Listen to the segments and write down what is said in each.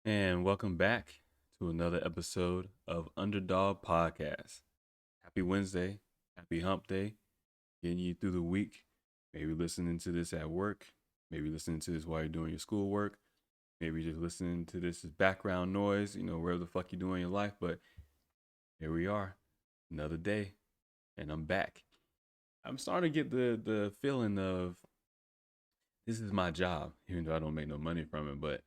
And welcome back to another episode of Underdog Podcast. Happy Wednesday, happy hump day, getting you through the week. Maybe listening to this at work, maybe listening to this while you're doing your schoolwork, maybe just listening to this as background noise, wherever the fuck you're doing your life. But here we are, another day, and I'm back. I'm starting to get the feeling of this is my job, even though I don't make no money from it, but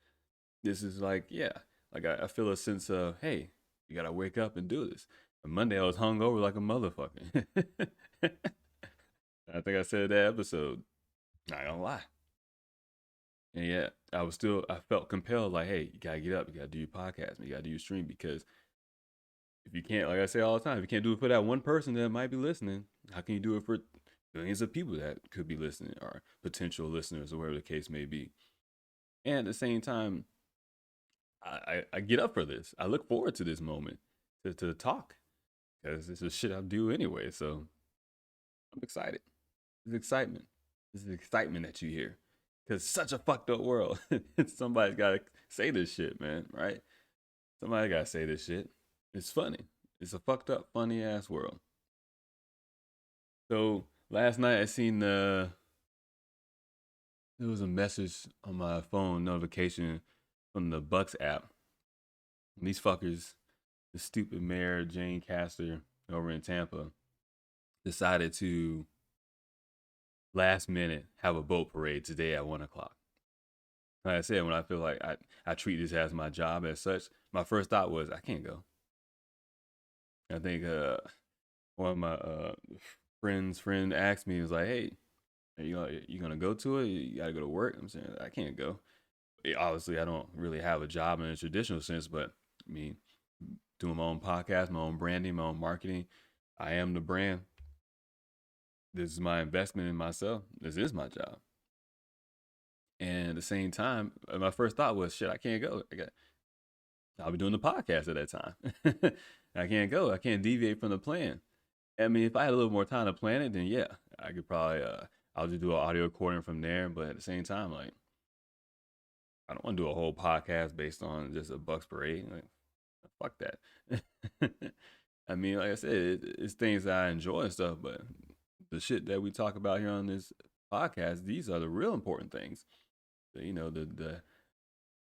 this is like, yeah, like I feel a sense of, hey, you gotta wake up and do this. On Monday, I was hungover like a motherfucker. I think I said that episode. Not gonna lie. And yeah, I felt compelled, like, hey, you gotta get up, you gotta do your podcast, you gotta do your stream, because if you can't, like I say all the time, if you can't do it for that one person that might be listening, how can you do it for millions of people that could be listening or potential listeners or whatever the case may be? And at the same time, I get up for this. I look forward to this moment to talk because this is shit I do anyway. So I'm excited. This excitement. This is excitement that you hear because it's such a fucked up world. Somebody's got to say this shit, man, right? Somebody got to say this shit. It's funny. It's a fucked up, funny ass world. So last night I seen there was a message on my phone notification from the Bucks app. And these fuckers, the stupid mayor Jane Castor over in Tampa, decided to last minute have a boat parade today at 1 o'clock. Like I said, when I feel like I treat this as my job as such, my first thought was I can't go. I think one of my friend asked me, he was like, "Hey, you gonna go to it? You gotta go to work." I'm saying I can't go. Obviously, I don't really have a job in a traditional sense, but I mean, doing my own podcast, my own branding, my own marketing, I am the brand. This is my investment in myself. This is my job. And at the same time, my first thought was, shit, I can't go. I'll be doing the podcast at that time. I can't go. I can't deviate from the plan. I mean, if I had a little more time to plan it, then yeah, I could probably, I'll just do an audio recording from there. But at the same time, like, I don't want to do a whole podcast based on just a Bucks parade. Like, fuck that. I mean, like I said, it's things that I enjoy and stuff, but the shit that we talk about here on this podcast, these are the real important things. The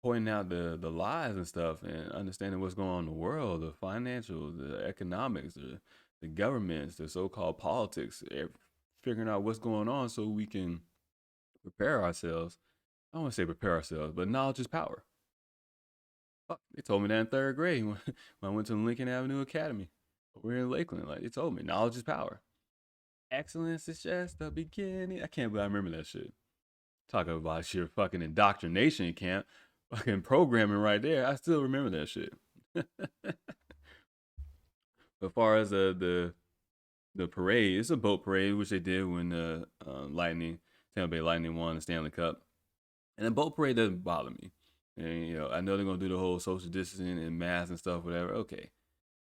pointing out the lies and stuff and understanding what's going on in the world, the financial, the economics, the governments, the so-called politics, figuring out what's going on so we can prepare ourselves. I don't want to say prepare ourselves, but knowledge is power. Fuck, they told me that in third grade when I went to Lincoln Avenue Academy. We're in Lakeland. Like, they told me knowledge is power. Excellence is just the beginning. I can't believe I remember that shit. Talking about sheer fucking indoctrination camp, fucking programming right there. I still remember that shit. As far as the parade, it's a boat parade, which they did when the Tampa Bay Lightning won the Stanley Cup. And the boat parade doesn't bother me. And I know they're gonna do the whole social distancing and masks and stuff, whatever. Okay,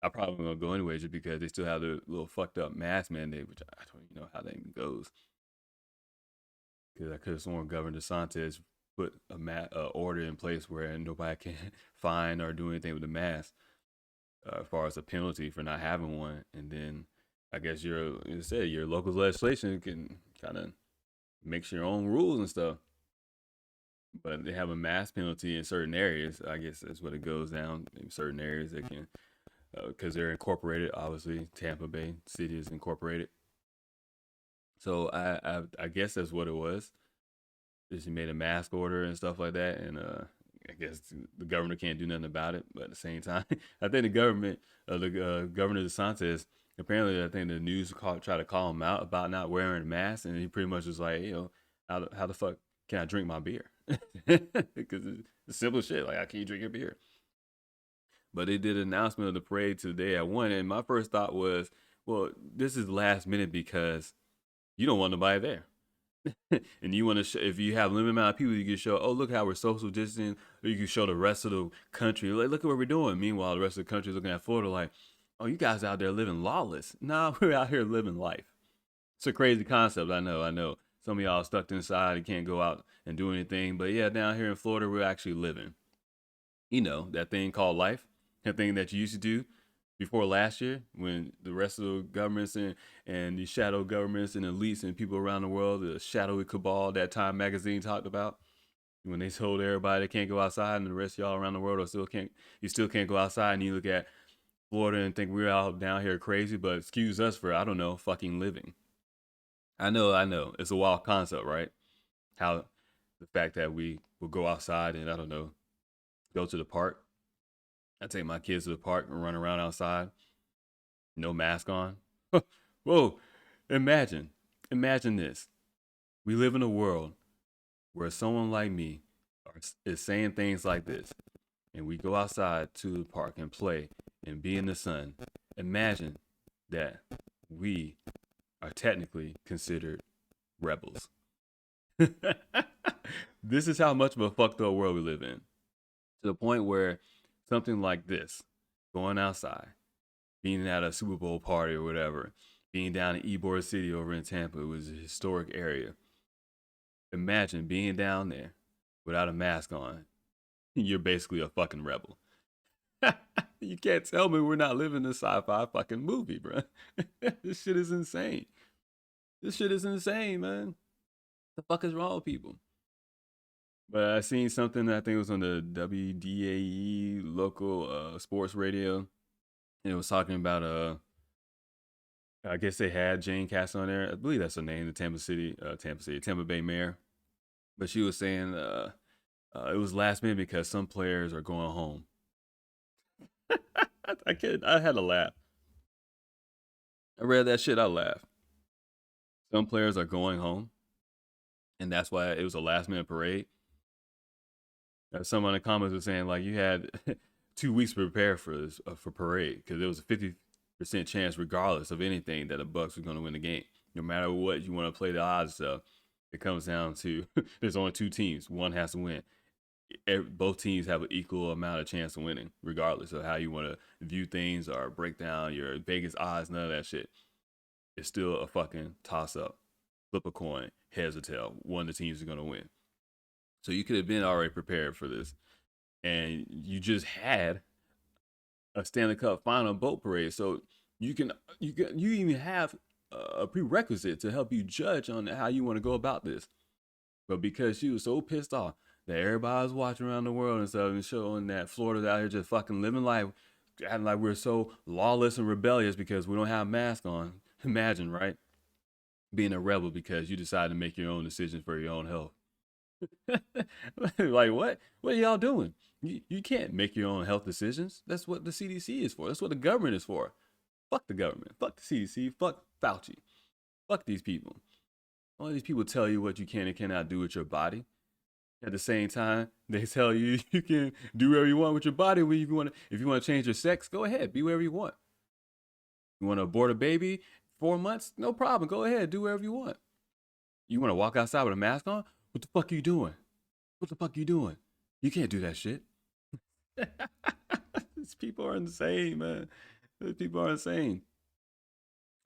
I probably gonna go anyway just because they still have the little fucked up mask mandate, which I don't even know how that even goes. Because I could have sworn Governor DeSantis put a order in place where nobody can fine or do anything with the mask, as far as a penalty for not having one. And then I guess your local legislation can kind of make your own rules and stuff. But they have a mask penalty in certain areas. I guess that's what it goes down. In certain areas, they can, because they're incorporated. Obviously, Tampa Bay City is incorporated. So I guess that's what it was. Just he made a mask order and stuff like that, and I guess the governor can't do nothing about it. But at the same time, I think the government, the Governor DeSantis, apparently I think the news tried to call him out about not wearing a mask, and he pretty much was like, how the fuck can I drink my beer? Because it's simple shit. Like, how can you drink your beer? But they did an announcement of the parade today at 1, and my first thought was, well, this is last minute because you don't want nobody there. And you want to if you have a limited amount of people, you can show, oh, look how we're social distancing, or you can show the rest of the country, like, look at what we're doing. Meanwhile, the rest of the country is looking at Florida like, oh, you guys out there living lawless. Nah, we're out here living life. It's a crazy concept. I know. Some of y'all are stuck inside and can't go out and do anything. But yeah, down here in Florida, we're actually living. You know, that thing called life, that thing that you used to do before last year when the rest of the governments and the shadow governments and elites and people around the world, the shadowy cabal that Time magazine talked about, when they told everybody they can't go outside and the rest of y'all around the world are still can't you still can't go outside, and you look at Florida and think we're out down here crazy, but excuse us for, I don't know, fucking living. I know. It's a wild concept, right? How the fact that we will go outside and, I don't know, go to the park. I take my kids to the park and run around outside, no mask on. Whoa, imagine, imagine this. We live in a world where someone like me is saying things like this, and we go outside to the park and play and be in the sun. Imagine that we are technically considered rebels. This is how much of a fucked up world we live in. To the point where something like this, going outside, being at a Super Bowl party or whatever, being down in Ybor City over in Tampa, it was a historic area. Imagine being down there without a mask on. You're basically a fucking rebel. You can't tell me we're not living a sci-fi fucking movie, bro. This shit is insane. This shit is insane, man. The fuck is wrong with people? But I seen something that I think it was on the WDAE local sports radio, and it was talking about I guess they had Jane Castle on there. I believe that's her name, the Tampa Bay mayor. But she was saying it was last minute because some players are going home. I had a laugh. I read that shit, I laughed. Some players are going home, and that's why it was a last minute parade. Someone in the comments was saying like you had 2 weeks to prepare for this for parade because there was a 50% chance, regardless of anything, that the Bucks were going to win the game. No matter what you want to play the odds of, it comes down to there's only two teams. One has to win. Both teams have an equal amount of chance of winning, regardless of how you want to view things or break down your Vegas odds. None of that shit. It's still a fucking toss up. Flip a coin, heads or tail. One of the teams is going to win. So you could have been already prepared for this, and you just had a Stanley Cup Final boat parade. So you even have a prerequisite to help you judge on how you want to go about this. But because she was so pissed off that everybody was watching around the world and stuff and showing that Florida's out here just fucking living life, acting like we're so lawless and rebellious because we don't have a mask on. Imagine, right? Being a rebel because you decide to make your own decisions for your own health. Like what? What are y'all doing? You can't make your own health decisions. That's what the CDC is for. That's what the government is for. Fuck the government. Fuck the CDC. Fuck Fauci. Fuck these people. All these people tell you what you can and cannot do with your body. At the same time, they tell you you can do whatever you want with your body. If you want to change your sex, go ahead. Be wherever you want. You want to abort a baby 4 months? No problem. Go ahead. Do whatever you want. You want to walk outside with a mask on? What the fuck are you doing? What the fuck are you doing? You can't do that shit. These people are insane, man. These people are insane.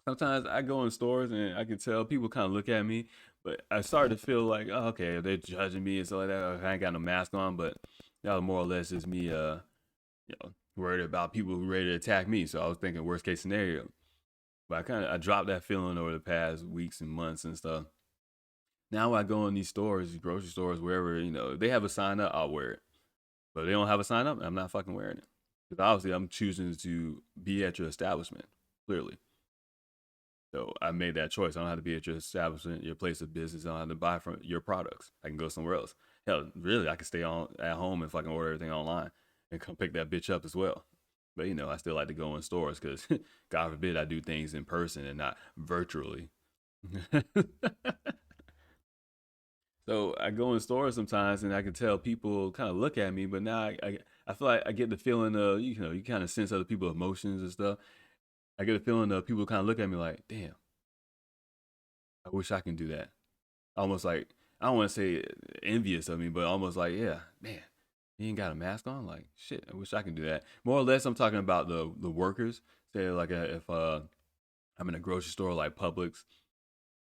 Sometimes I go in stores and I can tell people kind of look at me, but I start to feel like, oh, okay, they're judging me and stuff like that. I ain't got no mask on, but that more or less is me, worried about people who are ready to attack me. So I was thinking worst case scenario. But I dropped that feeling over the past weeks and months and stuff. Now when I go in these stores, grocery stores, wherever, if they have a sign up, I'll wear it. But if they don't have a sign up, I'm not fucking wearing it. Because obviously I'm choosing to be at your establishment, clearly. So I made that choice. I don't have to be at your establishment, your place of business. I don't have to buy from your products. I can go somewhere else. Hell, really, I can stay at home if I can order everything online and come pick that bitch up as well. But I still like to go in stores because God forbid I do things in person and not virtually. So I go in stores sometimes and I can tell people kind of look at me, but now I feel like I get the feeling of, you kind of sense other people's emotions and stuff. I get the feeling of people kind of look at me like, damn, I wish I can do that. Almost like, I don't want to say envious of me, but almost like, yeah, man, he ain't got a mask on. Like, shit, I wish I can do that. More or less, I'm talking about the workers. Say like if I'm in a grocery store like Publix,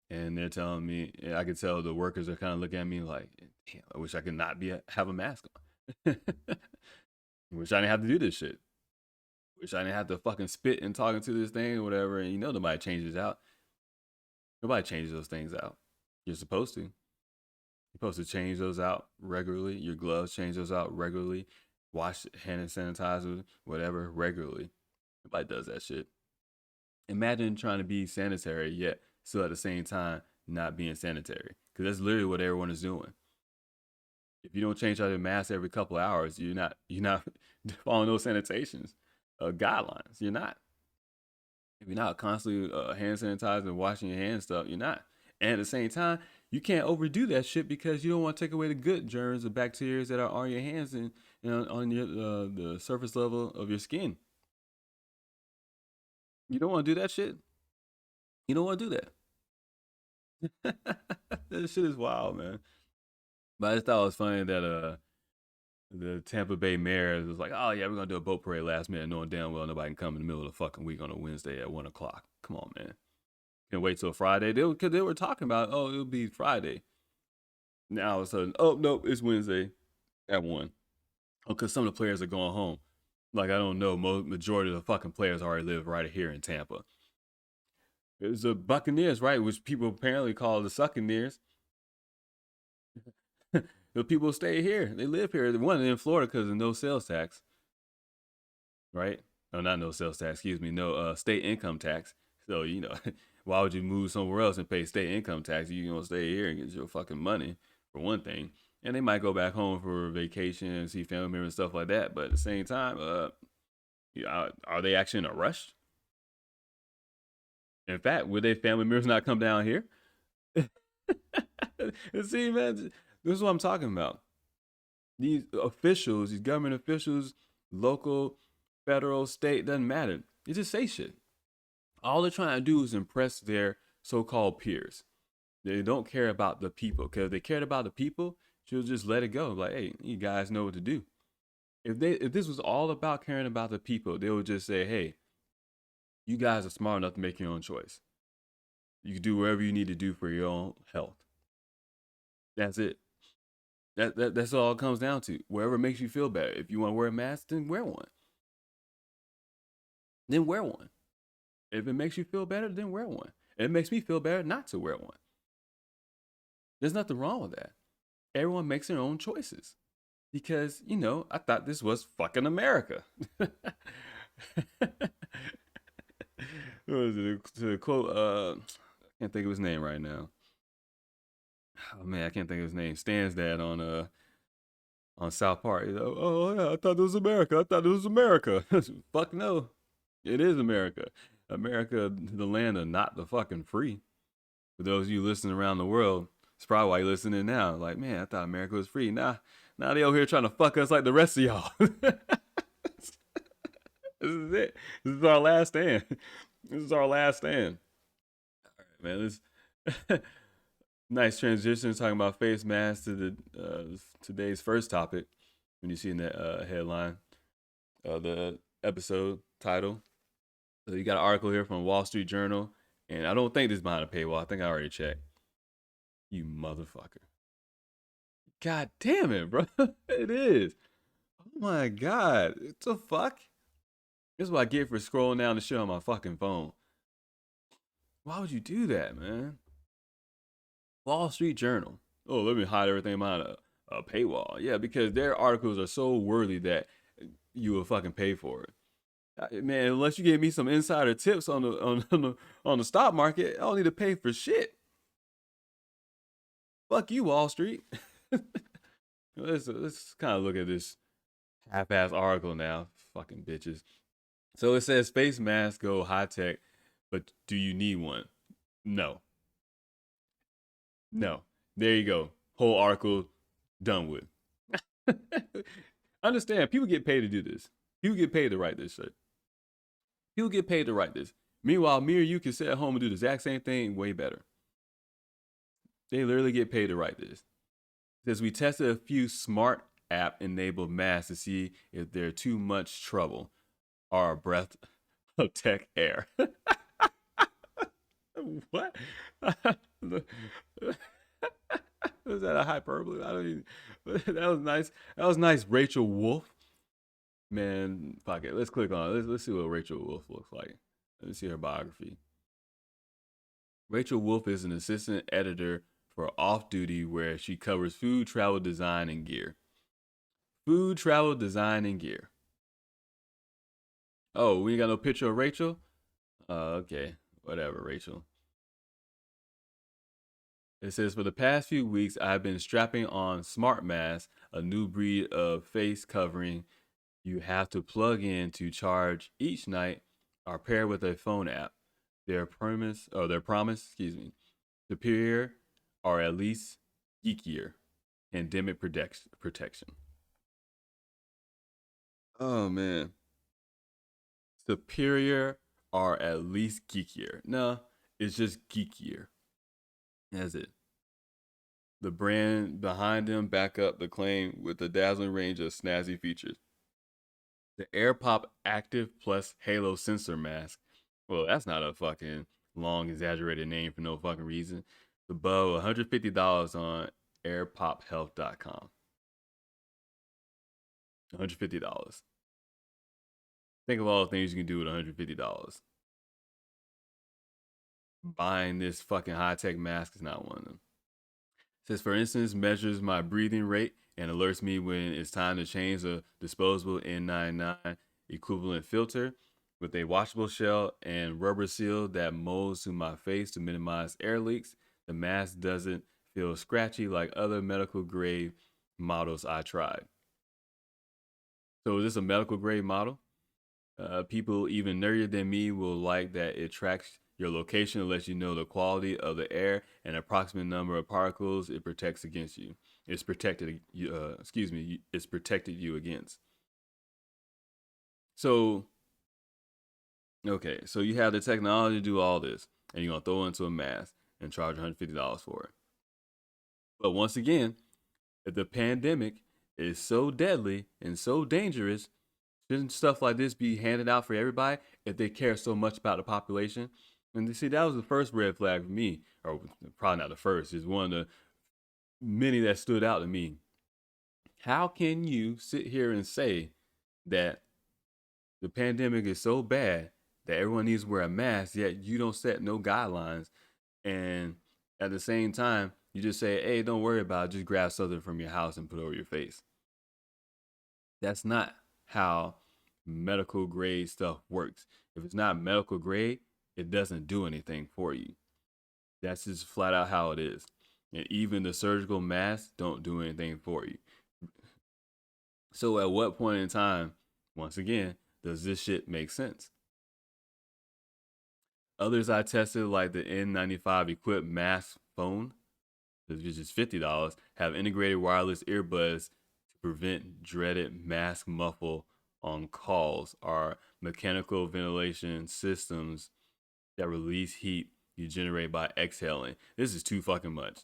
and they're telling me, I can tell the workers are kind of looking at me like, damn, I wish I could not have a mask on. Wish I didn't have to do this shit. Wish I didn't have to fucking spit and talking to this thing or whatever. And nobody changes out. Nobody changes those things out. You're supposed to. You're supposed to change those out regularly. Your gloves, change those out regularly. Wash hand sanitizer, whatever, regularly. Nobody does that shit. Imagine trying to be sanitary yet still at the same time not being sanitary. Because that's literally what everyone is doing. If you don't change out your mask every couple of hours, you're not following those sanitations guidelines. You're not. If you're not constantly hand sanitizing and washing your hands and stuff, you're not. And at the same time, you can't overdo that shit because you don't want to take away the good germs or bacteria that are on your hands and on your the surface level of your skin. You don't want to do that shit. You don't want to do that. That shit is wild, man. But I just thought it was funny that the Tampa Bay mayor was like, "Oh yeah, we're gonna do a boat parade last minute, knowing damn well nobody can come in the middle of the fucking week on a Wednesday at 1 o'clock." Come on, man. Can't wait till Friday. Because they were talking about, oh, it'll be Friday. Now all of a sudden, oh nope, it's Wednesday at 1. Oh, because some of the players are going home. Like I don't know, majority of the fucking players already live right here in Tampa. It's the Buccaneers, right? Which people apparently call the Succaneers. The people stay here. They live here. They one in Florida because of no sales tax, right? No, not no sales tax. Excuse me. No state income tax. So why would you move somewhere else and pay state income tax? You gonna stay here and get your fucking money for one thing, and they might go back home for vacation and see family members and stuff like that. But at the same time, are they actually in a rush? In fact, would their family members not come down here? See, man, this is what I'm talking about. These officials, these government officials, local, federal, state, doesn't matter. They just say shit. All they're trying to do is impress their so-called peers. They don't care about the people. Because if they cared about the people, she'll just let it go. Like, hey, you guys know what to do. If this was all about caring about the people, they would just say, hey, you guys are smart enough to make your own choice. You can do whatever you need to do for your own health. That's it. That's all it comes down to. Wherever makes you feel better. If you want to wear a mask, then wear one. Then wear one. If it makes you feel better, then wear one. And it makes me feel better not to wear one. There's nothing wrong with that. Everyone makes their own choices. Because, I thought this was fucking America. What was it? To quote, I can't think of his name right now. Oh man, I can't think of his name. Stan's dad on South Park. Oh yeah, I thought this was America. I thought this was America. Fuck no. It is America. America, the land of not the fucking free. For those of you listening around the world, it's probably why you're listening now. Like, man, I thought America was free. Now they over here trying to fuck us like the rest of y'all. This is it. This is our last stand. This is our last stand. All right, man. This nice transition talking about face masks to the today's first topic. When you see in that headline, the episode title. So you got an article here from Wall Street Journal, and I don't think this is behind a paywall. I think I already checked. You motherfucker. God damn it, bro. It is. Oh my god. What the fuck? This is what I get for scrolling down the shit on my fucking phone. Why would you do that, man? Wall Street Journal. Oh, let me hide everything behind a paywall. Yeah, because their articles are so worthy that you will fucking pay for it. Man, unless you give me some insider tips on the stock market, I don't need to pay for shit. Fuck you, Wall Street. Let's kind of look at this half-ass article now. Fucking bitches. So it says face masks go high tech, but do you need one? No. No. There you go. Whole article done with. Understand, people get paid to do this. People get paid to write this shit. People get paid to write this. Meanwhile, me or you can sit at home and do the exact same thing way better. They literally get paid to write this. It says we tested a few smart app enabled masks to see if they're too much trouble or a breath of tech air. What? Was that a hyperbole? I don't even. That was nice. That was nice, Rachel Wolf. Man, fuck it. Let's click on it. Let's see what Rachel Wolf looks like. Let me see her biography. Rachel Wolf is an assistant editor for Off Duty, where she covers food, travel, design, and gear. Food, travel, design, and gear. Oh, we ain't got no picture of Rachel? Okay. Whatever, Rachel. It says, for the past few weeks, I've been strapping on smart masks, a new breed of face covering you have to plug in to charge each night, are paired with a phone app. Their promise, superior or at least geekier. Pandemic protection. Oh man, superior or at least geekier. No, it's just geekier. That's it. The brand behind them back up the claim with a dazzling range of snazzy features. The AirPop Active Plus Halo Sensor Mask. Well, that's not a fucking long, exaggerated name for no fucking reason. It's above $150 on airpophealth.com. $150. Think of all the things you can do with $150. Buying this fucking high tech mask is not one of them. It says, for instance, measures my breathing rate and alerts me when it's time to change the disposable N99 equivalent filter with a washable shell and rubber seal that molds to my face to minimize air leaks. The mask doesn't feel scratchy like other medical grade models I tried. So is this a medical grade model? People even nerdier than me will like that it tracks your location and lets you know the quality of the air and approximate number of particles it protects against you. It's protected. It's protected you against. So okay, so you have the technology to do all this, and you're gonna throw it into a mask and charge $150 for it. But once again, if the pandemic is so deadly and so dangerous, shouldn't stuff like this be handed out for everybody if they care so much about the population? And you see, that was the first red flag for me, or probably not the first. It's one of the many that stood out to me. How can you sit here and say that the pandemic is so bad that everyone needs to wear a mask, yet you don't set no guidelines, and at the same time you just say, "Hey, don't worry about it. Just grab something from your house and put it over your face." That's not how medical grade stuff works. If it's not medical grade, it doesn't do anything for you. That's just flat out how it is. And even the surgical masks don't do anything for you. So at what point in time, once again, does this shit make sense? Others I tested, like the N95 equipped mask phone, which is $50, have integrated wireless earbuds to prevent dreaded mask muffle on calls, or mechanical ventilation systems that release heat you generate by exhaling. This is too fucking much.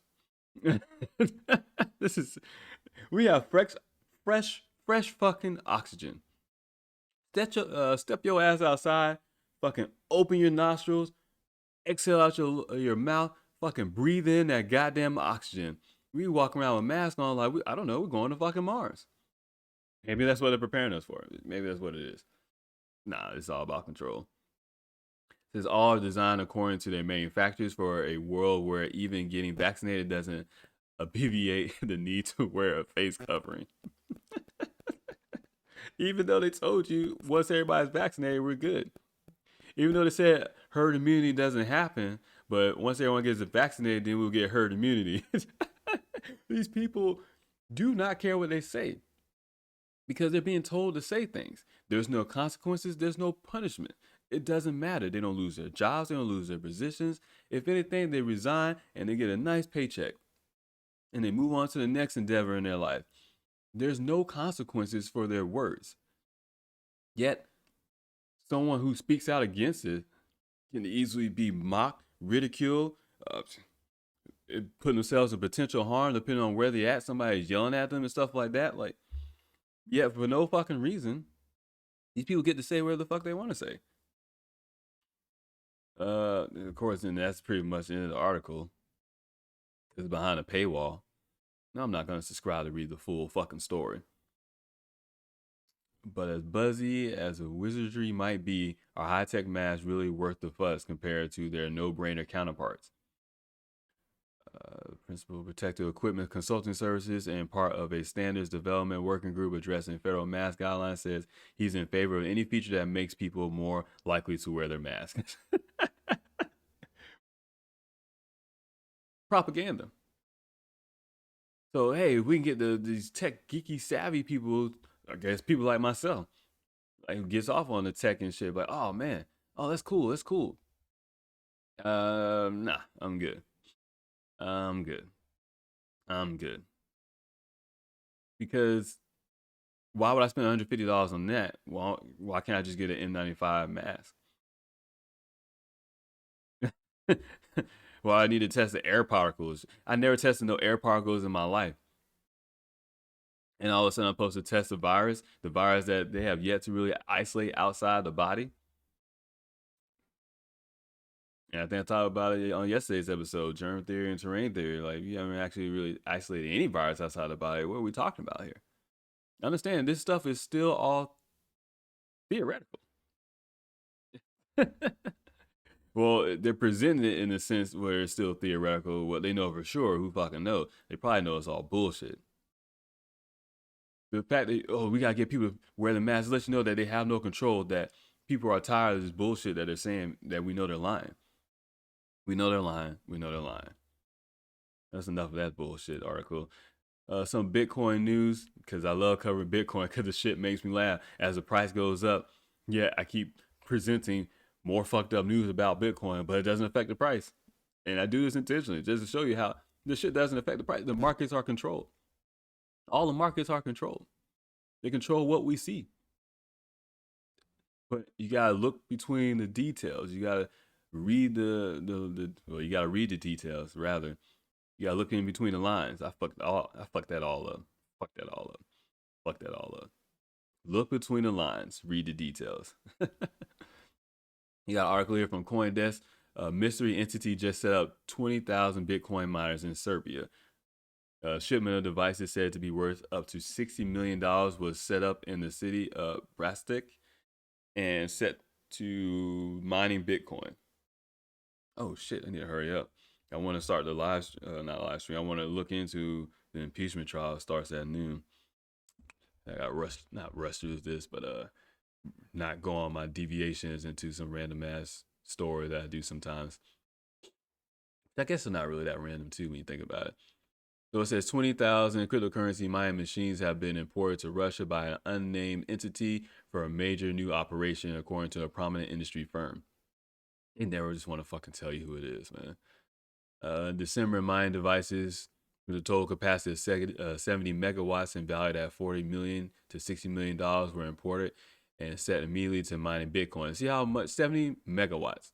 This is we have fresh fucking oxygen. Step your ass outside, fucking open your nostrils, exhale out your mouth, fucking breathe in that goddamn oxygen. We walk around with masks on like I don't know, we're going to fucking Mars. Maybe that's what they're preparing us for. Maybe that's what it is. Nah, it's all about control. It says all are designed according to their manufacturers for a world where even getting vaccinated doesn't alleviate the need to wear a face covering. Even though they told you once everybody's vaccinated, we're good. Even though they said herd immunity doesn't happen, but once everyone gets vaccinated, then we'll get herd immunity. These people do not care what they say because they're being told to say things. There's no consequences, there's no punishment. It doesn't matter. They don't lose their jobs, they don't lose their positions. If anything, they resign and they get a nice paycheck and they move on to the next endeavor in their life. There's no consequences for their words. Yet, someone who speaks out against it can easily be mocked, ridiculed, putting themselves in potential harm depending on where they're at. Somebody's yelling at them and stuff like that. Like, yeah, for no fucking reason. These people get to say whatever the fuck they want to say. Of course, and that's pretty much the end of the article. It's behind a paywall. Now I'm not gonna subscribe to read the full fucking story. But as buzzy as a wizardry might be, are high-tech masks really worth the fuss compared to their no-brainer counterparts? Principal Protective Equipment Consulting Services and part of a standards development working group addressing federal mask guidelines says he's in favor of any feature that makes people more likely to wear their mask. Propaganda. So hey, if we can get these tech geeky savvy people, I guess people like myself, like who gets off on the tech and shit, like, oh man, oh that's cool, that's cool. Nah, I'm good. I'm good. I'm good. Because why would I spend $150 on that? Well, why can't I just get an N95 mask? Well, I need to test the air particles. I never tested no air particles in my life. And all of a sudden, I'm supposed to test the virus that they have yet to really isolate outside the body. And I think I talked about it on yesterday's episode, germ theory and terrain theory. Like, you haven't actually really isolated any virus outside the body. What are we talking about here? Understand, this stuff is still all theoretical. Well, they're presenting it in a sense where it's still theoretical. What they know for sure, who fucking knows? They probably know it's all bullshit. The fact that, oh, we gotta get people to wear the masks lets you know that they have no control, that people are tired of this bullshit that they're saying, that we know they're lying. We know they're lying. We know they're lying. That's enough of that bullshit article. Some Bitcoin news, because I love covering Bitcoin because the shit makes me laugh. As the price goes up, yeah, I keep presenting more fucked up news about Bitcoin, but it doesn't affect the price. And I do this intentionally just to show you how this shit doesn't affect the price. The markets are controlled. All the markets are controlled. They control what we see. But you gotta look between the details. You gotta read well, you gotta read the details rather. You gotta look in between the lines. I fucked that all up. Fuck that all up. Fuck that all up. Look between the lines. Read the details. You got an article here from CoinDesk. A mystery entity just set up 20,000 Bitcoin miners in Serbia. A shipment of devices said to be worth up to $60 million was set up in the city of Brastic and set to mining Bitcoin. Oh shit, I need to hurry up. I want to start the not live stream. I want to look into the impeachment trial. It starts at noon. I got not rushed through this, but not go on my deviations into some random ass story that I do sometimes. I guess it's not really that random too when you think about it. So it says 20,000 cryptocurrency mining machines have been imported to Russia by an unnamed entity for a major new operation, according to a prominent industry firm. They never just want to fucking tell you who it is, man. December mining devices with a total capacity of 70 megawatts and valued at $40 million to $60 million were imported and set immediately to mining Bitcoin. See how much? 70 megawatts.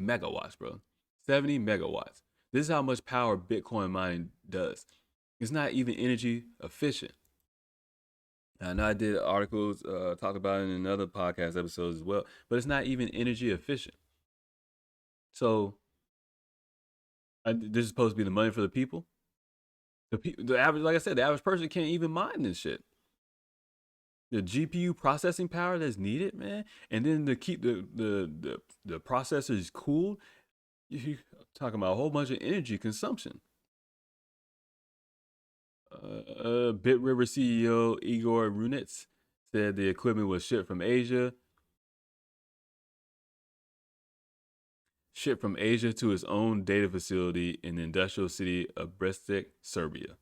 Megawatts, bro. 70 megawatts. This is how much power Bitcoin mining does. It's not even energy efficient. I know I did articles, talked about it in other podcast episodes as well, but it's not even energy efficient. So this is supposed to be the money for the people. The average, like I said, the average person can't even mine this shit. The GPU processing power that's needed, man, and then to keep the processors cool, you talking about a whole bunch of energy consumption. Bit River CEO Igor Runets said the equipment was shipped from Asia to his own data facility in the industrial city of Brest, Serbia.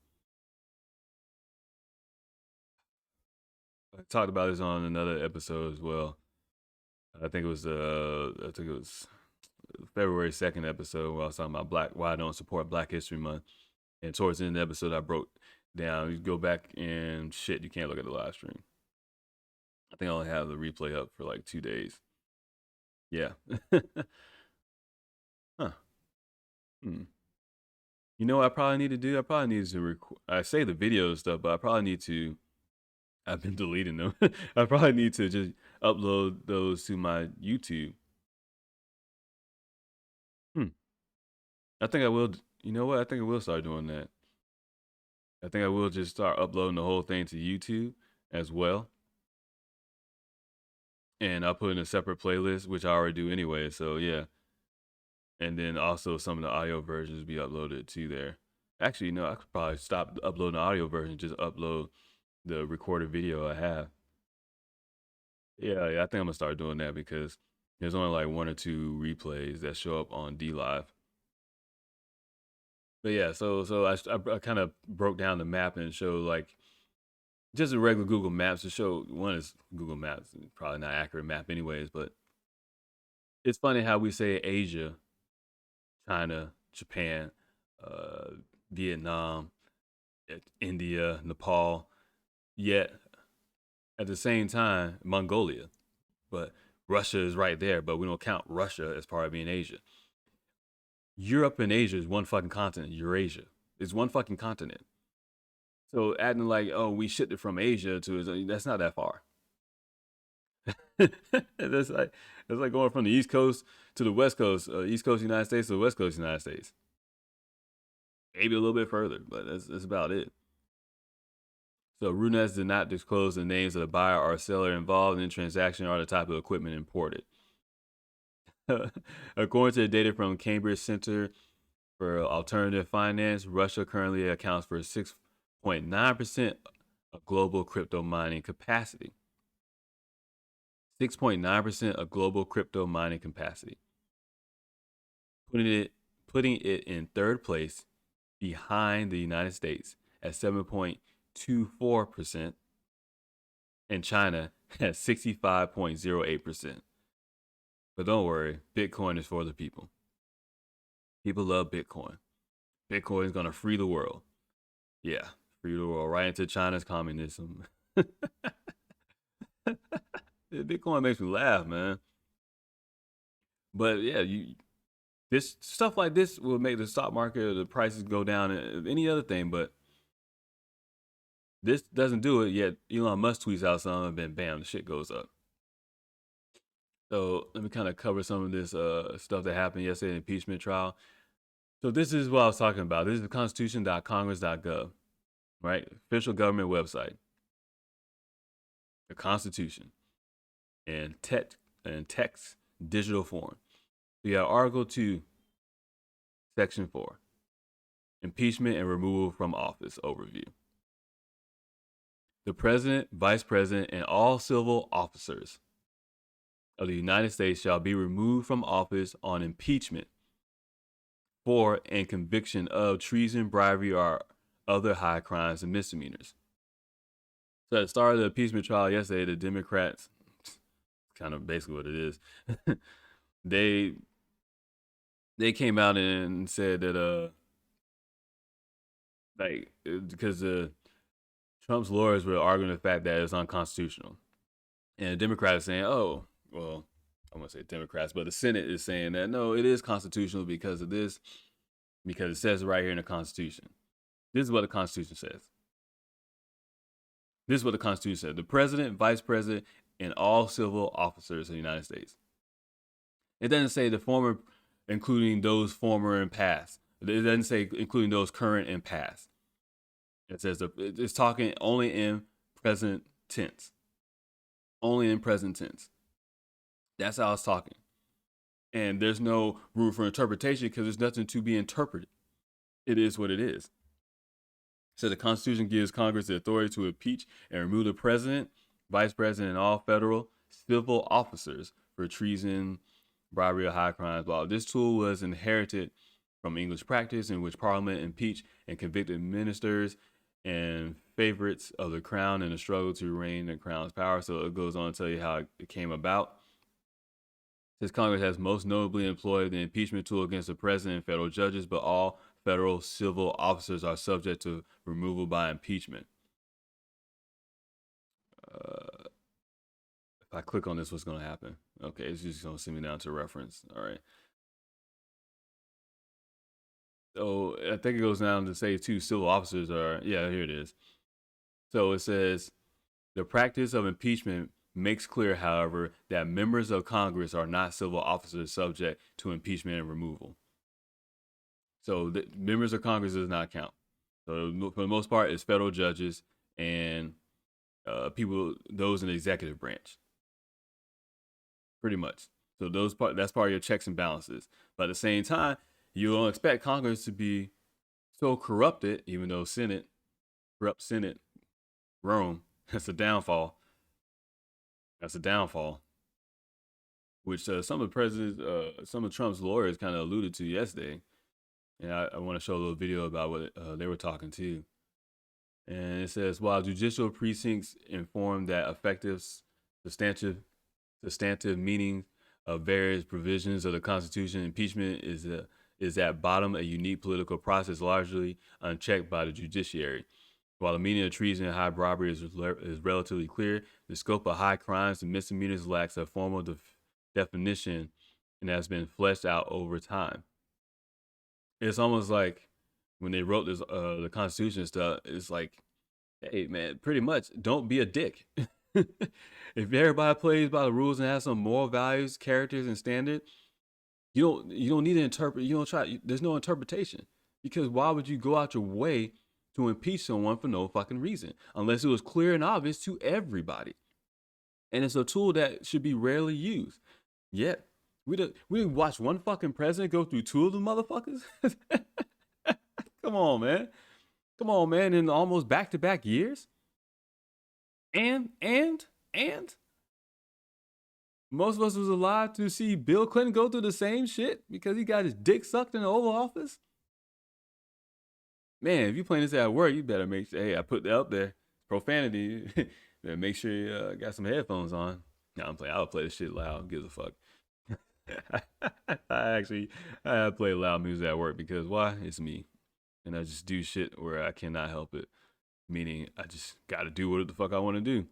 I talked about this on another episode as well. I think it was February 2nd episode where I was talking about why I don't support Black History Month. And towards the end of the episode, I broke down. You go back and shit, you can't look at the live stream. I think I only have the replay up for like 2 days. Yeah. Huh. Hmm. You know what I probably need to do? I probably need to I say the video stuff, but I probably need to. I've been deleting them. I probably need to just upload those to my YouTube. Hmm. I think I will. You know what? I think I will start doing that. I think I will just start uploading the whole thing to YouTube as well. and I'll put in a separate playlist, which I already do anyway. So yeah, and then also some of the audio versions be uploaded to there. Actually, no, I could probably stop uploading the audio version, just upload the recorded video I have. Yeah, I think I'm gonna start doing that because there's only like one or two replays that show up on D Live. But yeah, so I kind of broke down the map and showed like just a regular Google Maps to show one is Google Maps, probably not accurate map anyways, but it's funny how we say Asia, China, Japan, uh, Vietnam, India, Nepal, yet at the same time Mongolia. But Russia is right there, but we don't count Russia as part of being Asia. Europe and Asia is one fucking continent. Eurasia is one fucking continent. So adding like, oh, we shipped it from Asia to that's not that far. that's like going from the East Coast to the West Coast, East Coast United States to the West Coast United States. Maybe a little bit further, but that's about it. So Runes did not disclose the names of the buyer or seller involved in the transaction or the type of equipment imported. According to the data from Cambridge Center for Alternative Finance, Russia currently accounts for 6.9% of global crypto mining capacity. 6.9% of global crypto mining capacity, putting it in third place behind the United States at 7.24% and China at 65.08%. But don't worry, Bitcoin is for the people. People love Bitcoin. Bitcoin is going to free the world. Yeah, free the world right into China's communism. Bitcoin makes me laugh, man. But yeah, this stuff like this will make the stock market or the prices go down and any other thing, but this doesn't do it yet. Elon Musk tweets out something and then bam, the shit goes up. So let me kind of cover some of this stuff that happened yesterday in the impeachment trial. So this is what I was talking about. This is constitution.congress.gov, right? Official government website. The Constitution and text digital form. So you have Article 2, Section 4. Impeachment and removal from office overview. The President, Vice President, and all civil officers of the United States shall be removed from office on impeachment for and conviction of treason, bribery, or other high crimes and misdemeanors. So at the start of the impeachment trial yesterday, the Democrats, kind of basically what it is, they came out and said that like because Trump's lawyers were arguing the fact that it's unconstitutional, and the Democrats saying, oh well, I'm gonna say Democrats, but the Senate is saying that no, it is constitutional because of this, because it says it right here in the Constitution. This is what the Constitution says. This is what the Constitution said. The President, Vice President, and all civil officers of the United States. It doesn't say the former, including those former and past. It doesn't say including those current and past. It says it's talking only in present tense. Only in present tense. That's how it's talking. And there's no room for interpretation because there's nothing to be interpreted. It is what it is. So the Constitution gives Congress the authority to impeach and remove the President, Vice President, and all federal civil officers for treason, bribery, or high crimes. While this tool was inherited from English practice in which Parliament impeached and convicted ministers and favorites of the crown in the struggle to retain the crown's power. So it goes on to tell you how it came about. Since Congress has most notably employed the impeachment tool against the president and federal judges, but all federal civil officers are subject to removal by impeachment. If I click on this, what's going to happen? Okay, it's just going to send me down to reference. All right. So I think it goes down to say two civil officers are, yeah, here it is. So it says the practice of impeachment makes clear, however, that members of Congress are not civil officers subject to impeachment and removal. So the members of Congress does not count. So for the most part, it's federal judges and people, those in the executive branch. pretty much. So that's part of your checks and balances. But at the same time, you don't expect Congress to be so corrupted, even though corrupt Senate, Rome, that's a downfall. That's a downfall. Which some of Trump's lawyers kind of alluded to yesterday. And I want to show a little video about what they were talking to. And it says, while judicial precincts inform that effective substantive meaning of various provisions of the Constitution, impeachment is at bottom a unique political process largely unchecked by the judiciary. While the meaning of treason and high robbery is relatively clear, the scope of high crimes and misdemeanors lacks a formal definition and has been fleshed out over time. It's almost like when they wrote this, the Constitution stuff, it's like, hey man, pretty much don't be a dick. If everybody plays by the rules and has some moral values, characters, and standards, you don't need to interpret. You don't try. There's no interpretation, because why would you go out your way to impeach someone for no fucking reason, unless it was clear and obvious to everybody? And it's a tool that should be rarely used. Yet we didn't watch one fucking president go through two of the motherfuckers. Come on, man. Come on, man. In almost back-to-back years. And most of us was alive to see Bill Clinton go through the same shit because he got his dick sucked in the Oval Office. Man, if you playing this at work, you better make sure, hey, I put that up there. Profanity. Better make sure you got some headphones on. No, I'm playing. I'll play this shit loud. Gives a fuck. I play loud music at work because why? It's me. And I just do shit where I cannot help it. Meaning I just gotta do what the fuck I want to do.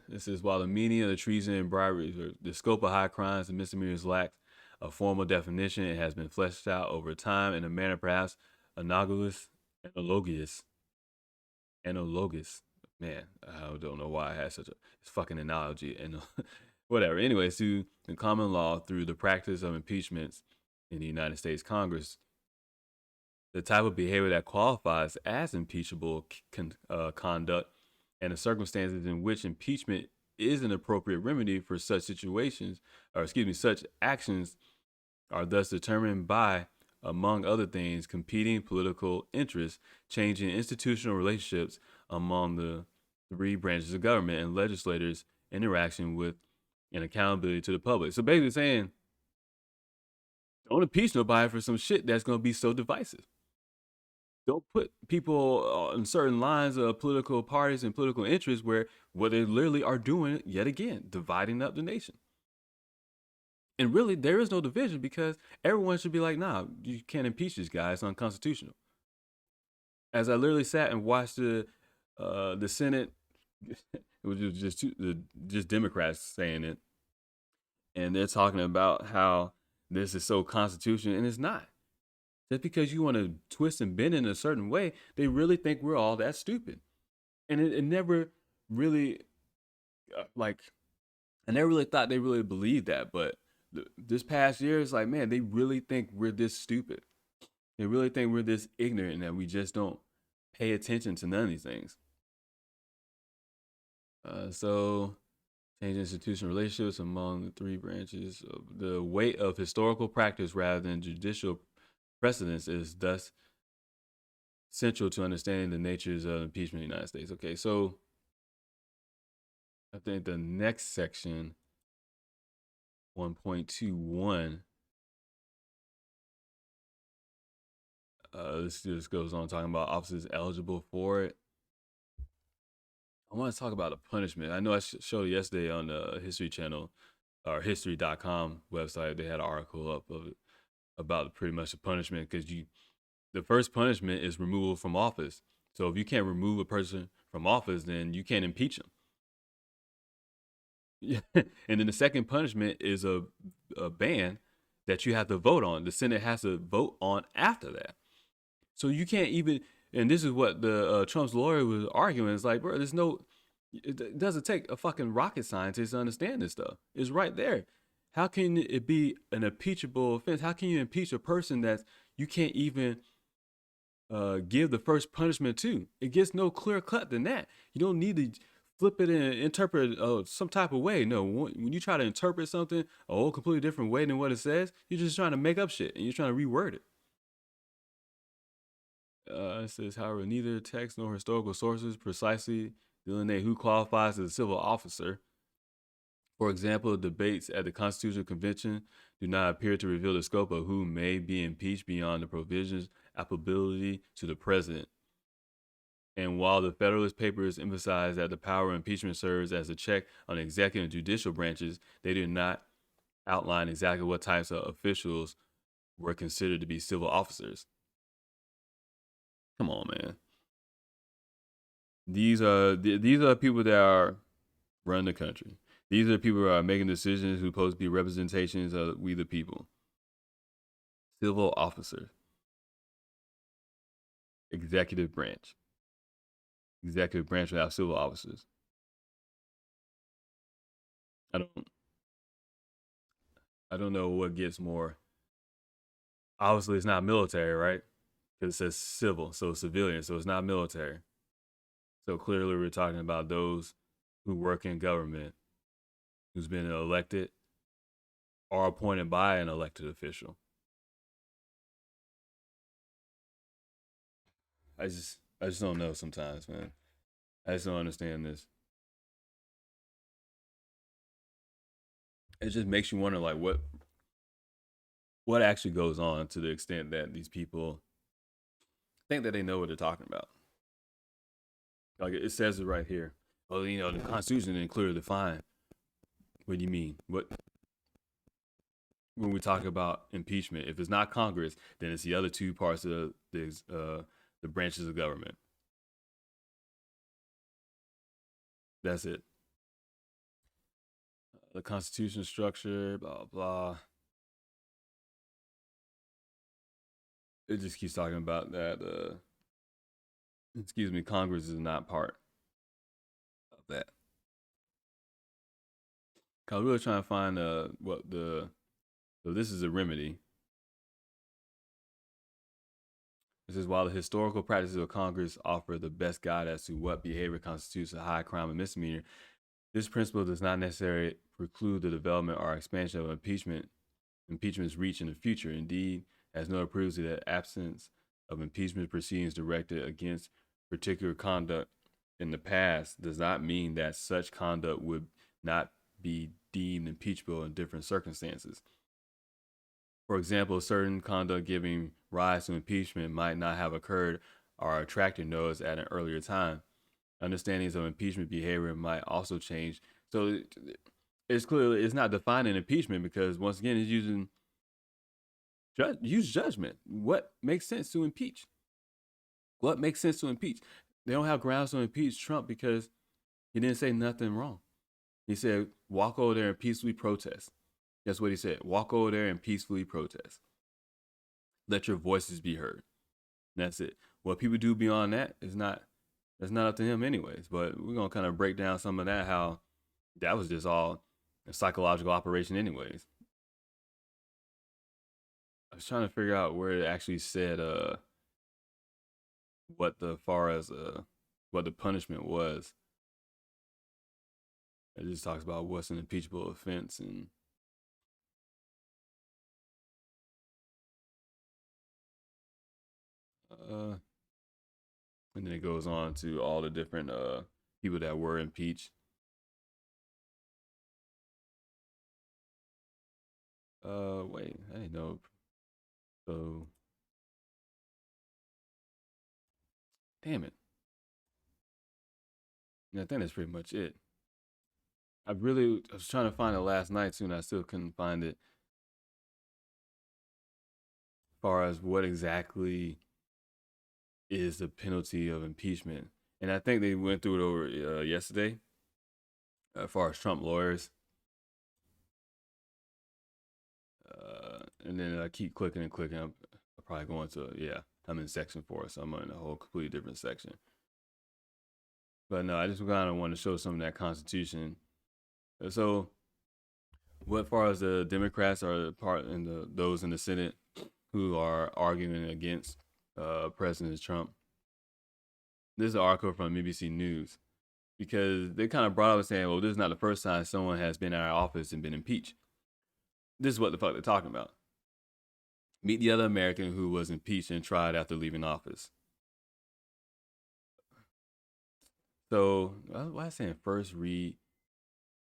This is while the meaning of the treason and bribery, or the scope of high crimes and misdemeanors lacks a formal definition, it has been fleshed out over time in a manner perhaps analogous. Man, I don't know why I had such a fucking analogy and whatever. Anyways, to the common law through the practice of impeachments in the United States Congress, the type of behavior that qualifies as impeachable conduct and the circumstances in which impeachment is an appropriate remedy for such situations, such actions are thus determined by, among other things, competing political interests, changing institutional relationships among the three branches of government, and legislators' interaction with and accountability to the public. So basically saying, don't impeach nobody for some shit that's going to be so divisive. Don't put people on certain lines of political parties and political interests where what they literally are doing, yet again, dividing up the nation. And really, there is no division because everyone should be like, nah, you can't impeach this guy. It's unconstitutional. As I literally sat and watched the Senate, it was just Democrats saying it. And they're talking about how this is so constitutional, and it's not. Just because you want to twist and bend in a certain way, they really think we're all that stupid. And it never really, I never really thought they really believed that. But this past year, it's like, man, they really think we're this stupid. They really think we're this ignorant and that we just don't pay attention to none of these things. So, change institutional relationships among the three branches. The weight of historical practice rather than judicial precedence is thus central to understanding the natures of impeachment in the United States. Okay, so I think the next section, 1.21, this just goes on talking about officers eligible for it. I want to talk about the punishment. I know I showed it yesterday on the History Channel or history.com website. They had an article up of it about pretty much the punishment, because the first punishment is removal from office. So if you can't remove a person from office, then you can't impeach them. Yeah. And then the second punishment is a ban that you have to vote on. The Senate has to vote on after that. So you can't even, and this is what the Trump's lawyer was arguing. It's like, bro, it doesn't take a fucking rocket scientist to understand this stuff. It's right there. How can it be an impeachable offense? How can you impeach a person that you can't even give the first punishment to? It gets no clear cut than that. You don't need to flip it and interpret some type of way. No, when you try to interpret something a whole completely different way than what it says, you're just trying to make up shit and you're trying to reword it. It says, however, neither text nor historical sources precisely delineate who qualifies as a civil officer. For example, debates at the Constitutional Convention do not appear to reveal the scope of who may be impeached beyond the provisions applicability to the president. And while the Federalist Papers emphasize that the power of impeachment serves as a check on the executive and judicial branches, they do not outline exactly what types of officials were considered to be civil officers. Come on, man. These are people that are running the country. These are people who are making decisions who are supposed to be representations of we the people. Civil officers. Executive branch. Executive branch without civil officers. I don't know what gets more. Obviously, it's not military, right? Because it says civil, so civilian, so it's not military. So clearly, we're talking about those who work in government, who's been elected or appointed by an elected official. I just don't know sometimes, man. I just don't understand this. It just makes you wonder, like, what actually goes on to the extent that these people think that they know what they're talking about. Like it says it right here. Well, the Constitution didn't clearly define. What do you mean? What when we talk about impeachment? If it's not Congress, then it's the other two parts of the branches of government. That's it. The Constitution structure, blah blah. It just keeps talking about that. Excuse me, Congress is not part of that. Cause we were trying to find what the so this is a remedy. This is while the historical practices of Congress offer the best guide as to what behavior constitutes a high crime and misdemeanor, this principle does not necessarily preclude the development or expansion of impeachment's reach in the future. Indeed, as noted previously, that absence of impeachment proceedings directed against particular conduct in the past does not mean that such conduct would not be deemed impeachable in different circumstances. For example, certain conduct giving rise to impeachment might not have occurred or attracted notice at an earlier time. Understandings of impeachment behavior might also change. So it's clearly it's not defining impeachment because once again it's using use judgment. What makes sense to impeach? What makes sense to impeach? They don't have grounds to impeach Trump because he didn't say nothing wrong. He said, walk over there and peacefully protest. That's what he said. Walk over there and peacefully protest. Let your voices be heard. That's it. What people do beyond that is not that's not up to him anyways. But we're gonna kind of break down some of that, how that was just all a psychological operation anyways. I was trying to figure out where it actually said what the far as what the punishment was. It just talks about what's an impeachable offense and uh and then it goes on to all the different people that were impeached. Wait, I didn't know. So damn it. Yeah, I think that's pretty much it. I was trying to find it last night too, and I still couldn't find it. As far as what exactly is the penalty of impeachment, and I think they went through it over yesterday. As far as Trump lawyers, and then I keep clicking and clicking. I'm probably going to yeah. I'm in section 4, so I'm in a whole completely different section. But no, I just kind of want to show some of that Constitution. So, what far as the Democrats are part and those in the Senate who are arguing against President Trump, this is an article from BBC News. because they kind of brought up and saying, well, this is not the first time someone has been out of office and been impeached. This is what the fuck they're talking about. Meet the other American who was impeached and tried after leaving office. So why am I saying first read?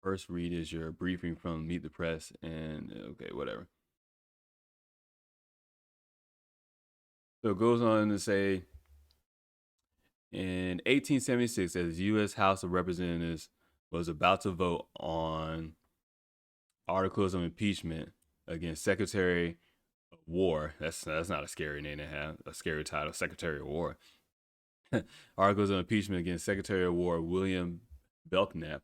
First read is your briefing from Meet the Press, and okay, whatever. So it goes on to say, in 1876, as the U.S. House of Representatives was about to vote on articles of impeachment against Secretary of War. That's not a scary name to have, a scary title, Secretary of War. Articles of impeachment against Secretary of War William Belknap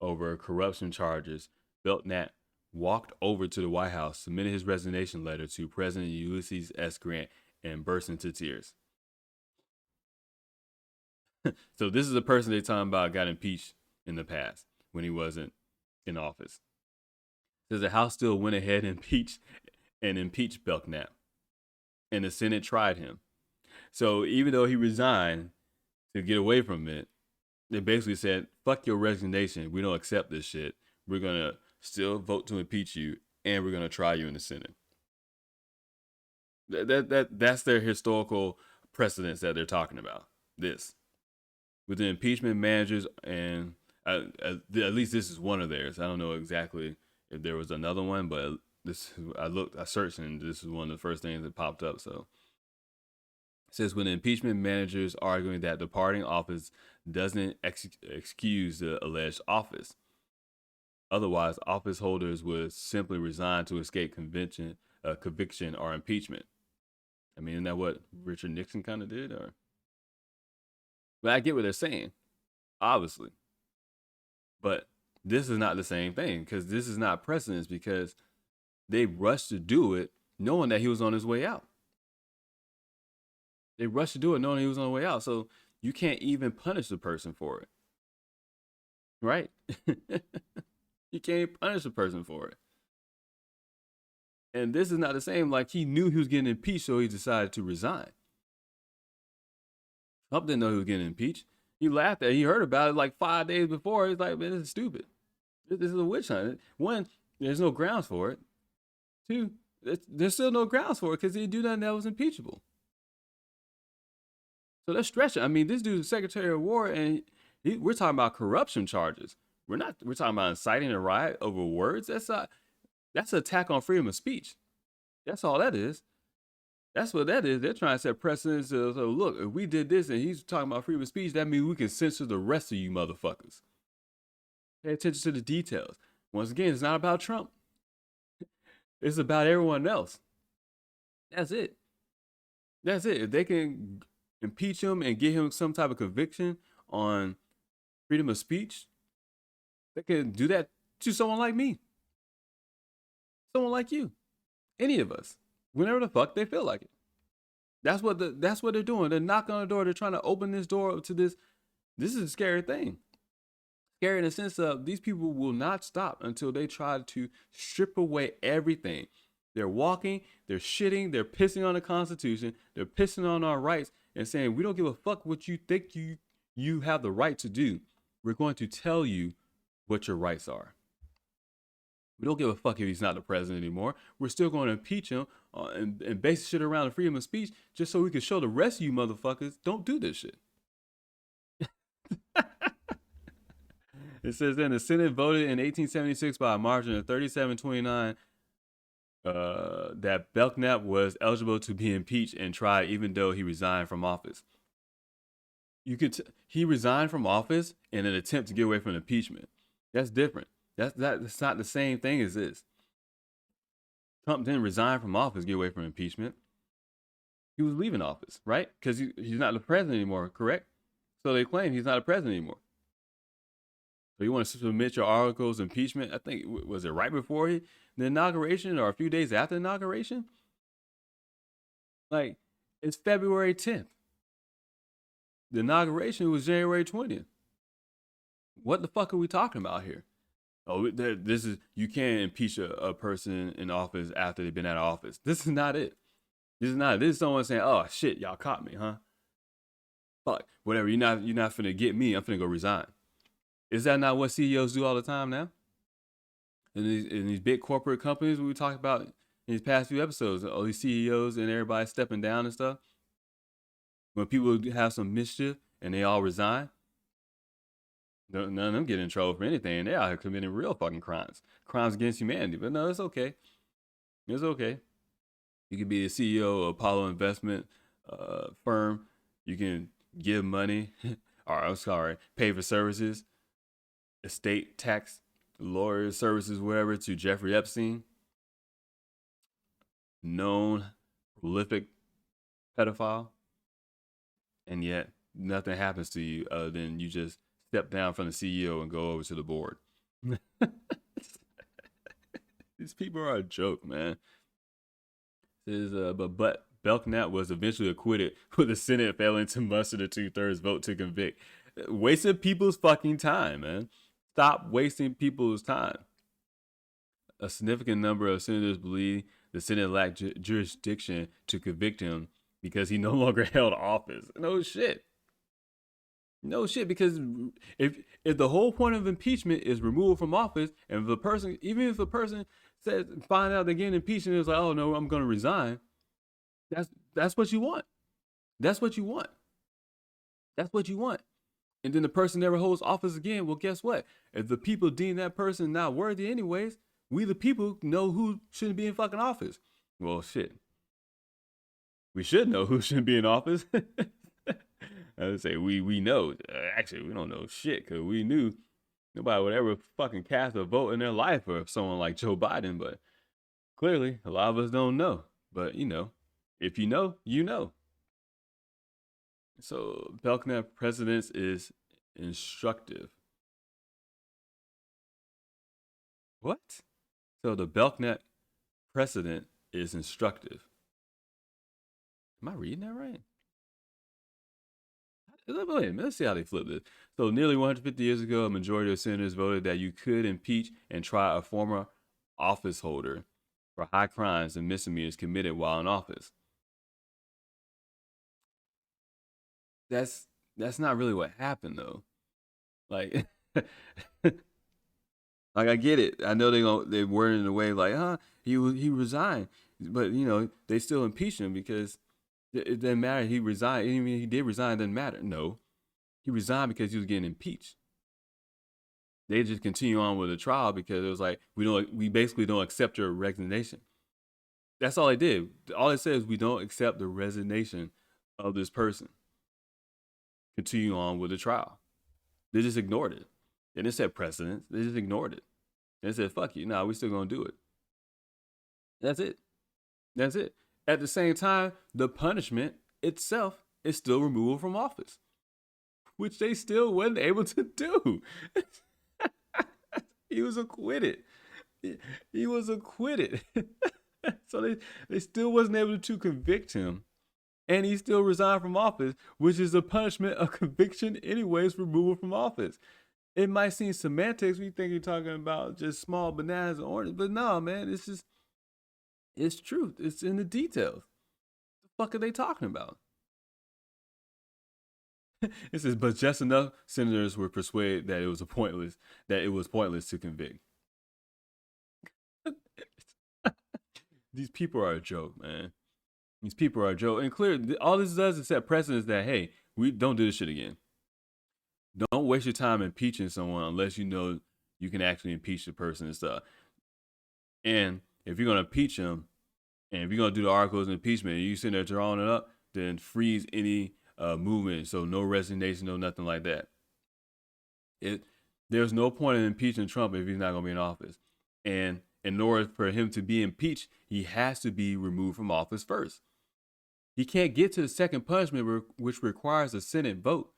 over corruption charges. Belknap walked over to the White House, submitted his resignation letter to President Ulysses S. Grant, and burst into tears. So this is a person they're talking about got impeached in the past when he wasn't in office. Says the House still went ahead and impeached Belknap, and the Senate tried him. So even though he resigned to get away from it, they basically said, fuck your resignation. We don't accept this shit. We're going to still vote to impeach you, and we're going to try you in the Senate. That's their historical precedence that they're talking about. This. With the impeachment managers, and at least this is one of theirs. I don't know exactly if there was another one, but I searched, and this is one of the first things that popped up. So it says, when the impeachment managers arguing that departing office doesn't excuse the alleged office. Otherwise, office holders would simply resign to escape conviction or impeachment. I mean, isn't that what Richard Nixon kind of did? But I get what they're saying, obviously. But this is not the same thing, because this is not precedence, because they rushed to do it knowing that he was on his way out. They rushed to do it knowing he was on the way out. So you can't even punish the person for it. Right? You can't punish a person for it. And this is not the same. Like, he knew he was getting impeached, so he decided to resign. Trump didn't know he was getting impeached. He laughed at it. He heard about it like 5 days before. He's like, man, this is stupid. This is a witch hunt. One, there's no grounds for it. Two, there's still no grounds for it because he didn't do nothing that was impeachable. So let's stretch it. I mean, this dude's Secretary of War, and we're talking about corruption charges. We're talking about inciting a riot over words. That's an attack on freedom of speech. That's all that is. That's what that is. They're trying to set precedents. So look, if we did this and he's talking about freedom of speech, that means we can censor the rest of you motherfuckers. Pay attention to the details. Once again, it's not about Trump. It's about everyone else. That's it. That's it. If they can impeach him and get him some type of conviction on freedom of speech, they can do that to someone like me. Someone like you. Any of us. Whenever the fuck they feel like it. That's what they're doing. They're knocking on the door. They're trying to open this door up to this. This is a scary thing. Scary in the sense of these people will not stop until they try to strip away everything. They're walking, they're shitting, they're pissing on the Constitution, they're pissing on our rights and saying, we don't give a fuck what you think you have the right to do. We're going to tell you what your rights are. We don't give a fuck if he's not the president anymore. We're still going to impeach him and base shit around the freedom of speech just so we can show the rest of you motherfuckers don't do this shit. It says then the Senate voted in 1876 by a margin of 37-29 that Belknap was eligible to be impeached and tried even though he resigned from office. He resigned from office in an attempt to get away from impeachment. That's different. That's not the same thing as this. Trump didn't resign from office to get away from impeachment. He was leaving office, right? Because he's not the president anymore, correct? So they claim he's not the president anymore. So you want to submit your articles of impeachment, I think, was it right before the inauguration or a few days after the inauguration? Like, it's February 10th. The inauguration was January 20th. What the fuck are we talking about here? Oh, you can't impeach a person in office after they've been out of office. This is not it. This is someone saying, oh shit, y'all caught me, huh? Fuck, whatever, you're not finna get me, I'm finna go resign. Is that not what CEOs do all the time now? In these big corporate companies we talked about in these past few episodes, all these CEOs and everybody stepping down and stuff. When people have some mischief and they all resign, none of them get in trouble for anything. They're out here committing real fucking crimes against humanity. But no, it's okay. It's okay. You can be the CEO of Apollo Investment firm. You can give money, or I'm sorry, pay for services, estate tax, lawyer services, whatever, to Jeffrey Epstein, known prolific pedophile, and yet nothing happens to you other than you just step down from the CEO and go over to the board. These people are a joke, man. But Belknap was eventually acquitted, with the Senate failing to muster the 2/3 vote to convict. Wasting people's fucking time, man. Stop wasting people's time. A significant number of senators believe the Senate lacked jurisdiction to convict him because he no longer held office. No shit. No shit, because if the whole point of impeachment is removal from office, and the person, even if the person says, find out they're getting impeached and it's like, oh no, I'm gonna resign, that's what you want. That's what you want. That's what you want. And then the person never holds office again. Well, guess what? If the people deem that person not worthy anyways, we the people know who shouldn't be in fucking office. Well, shit. We should know who shouldn't be in office. I would say we know. Actually, we don't know shit, because we knew nobody would ever fucking cast a vote in their life for someone like Joe Biden. But clearly, a lot of us don't know. But if you know, you know. So Belknap precedence is instructive. What? So the Belknap precedent is instructive. Am I reading that right? Let's see how they flip this. So nearly 150 years ago, a majority of senators voted that you could impeach and try a former office holder for high crimes and misdemeanors committed while in office. That's not really what happened though. Like, like I get it. I know they word it in a way like, he resigned, but they still impeach him because it doesn't matter. He resigned. Even if he did resign, it doesn't matter. No, he resigned because he was getting impeached. They just continue on with the trial because it was like, we basically don't accept your resignation. That's all they did. All it says is we don't accept the resignation of this person. Continue on with the trial. They just ignored it. They didn't set precedence. They just ignored it. They said, fuck you. Nah, we still gonna do it. That's it. That's it. At the same time, the punishment itself is still removal from office, which they still wasn't able to do. He was acquitted. He was acquitted. So they still wasn't able to convict him. And he still resigned from office, which is a punishment of conviction anyways, removal from office. It might seem semantics. We think you're talking about just small bananas and oranges, but no, man, it's truth. It's in the details. What the fuck are they talking about? It says, but just enough senators were persuaded that it was pointless to convict. These people are a joke, man. These people are a joke. And clearly, all this does is set precedence that, hey, we don't do this shit again. Don't waste your time impeaching someone unless you know you can actually impeach the person and stuff. And if you're going to impeach them, and if you're going to do the articles of impeachment and you sitting there drawing it up, then freeze any movement. So no resignation, no nothing like that. There's no point in impeaching Trump if he's not going to be in office. And in order for him to be impeached, he has to be removed from office first. He can't get to the second punishment, which requires a Senate vote.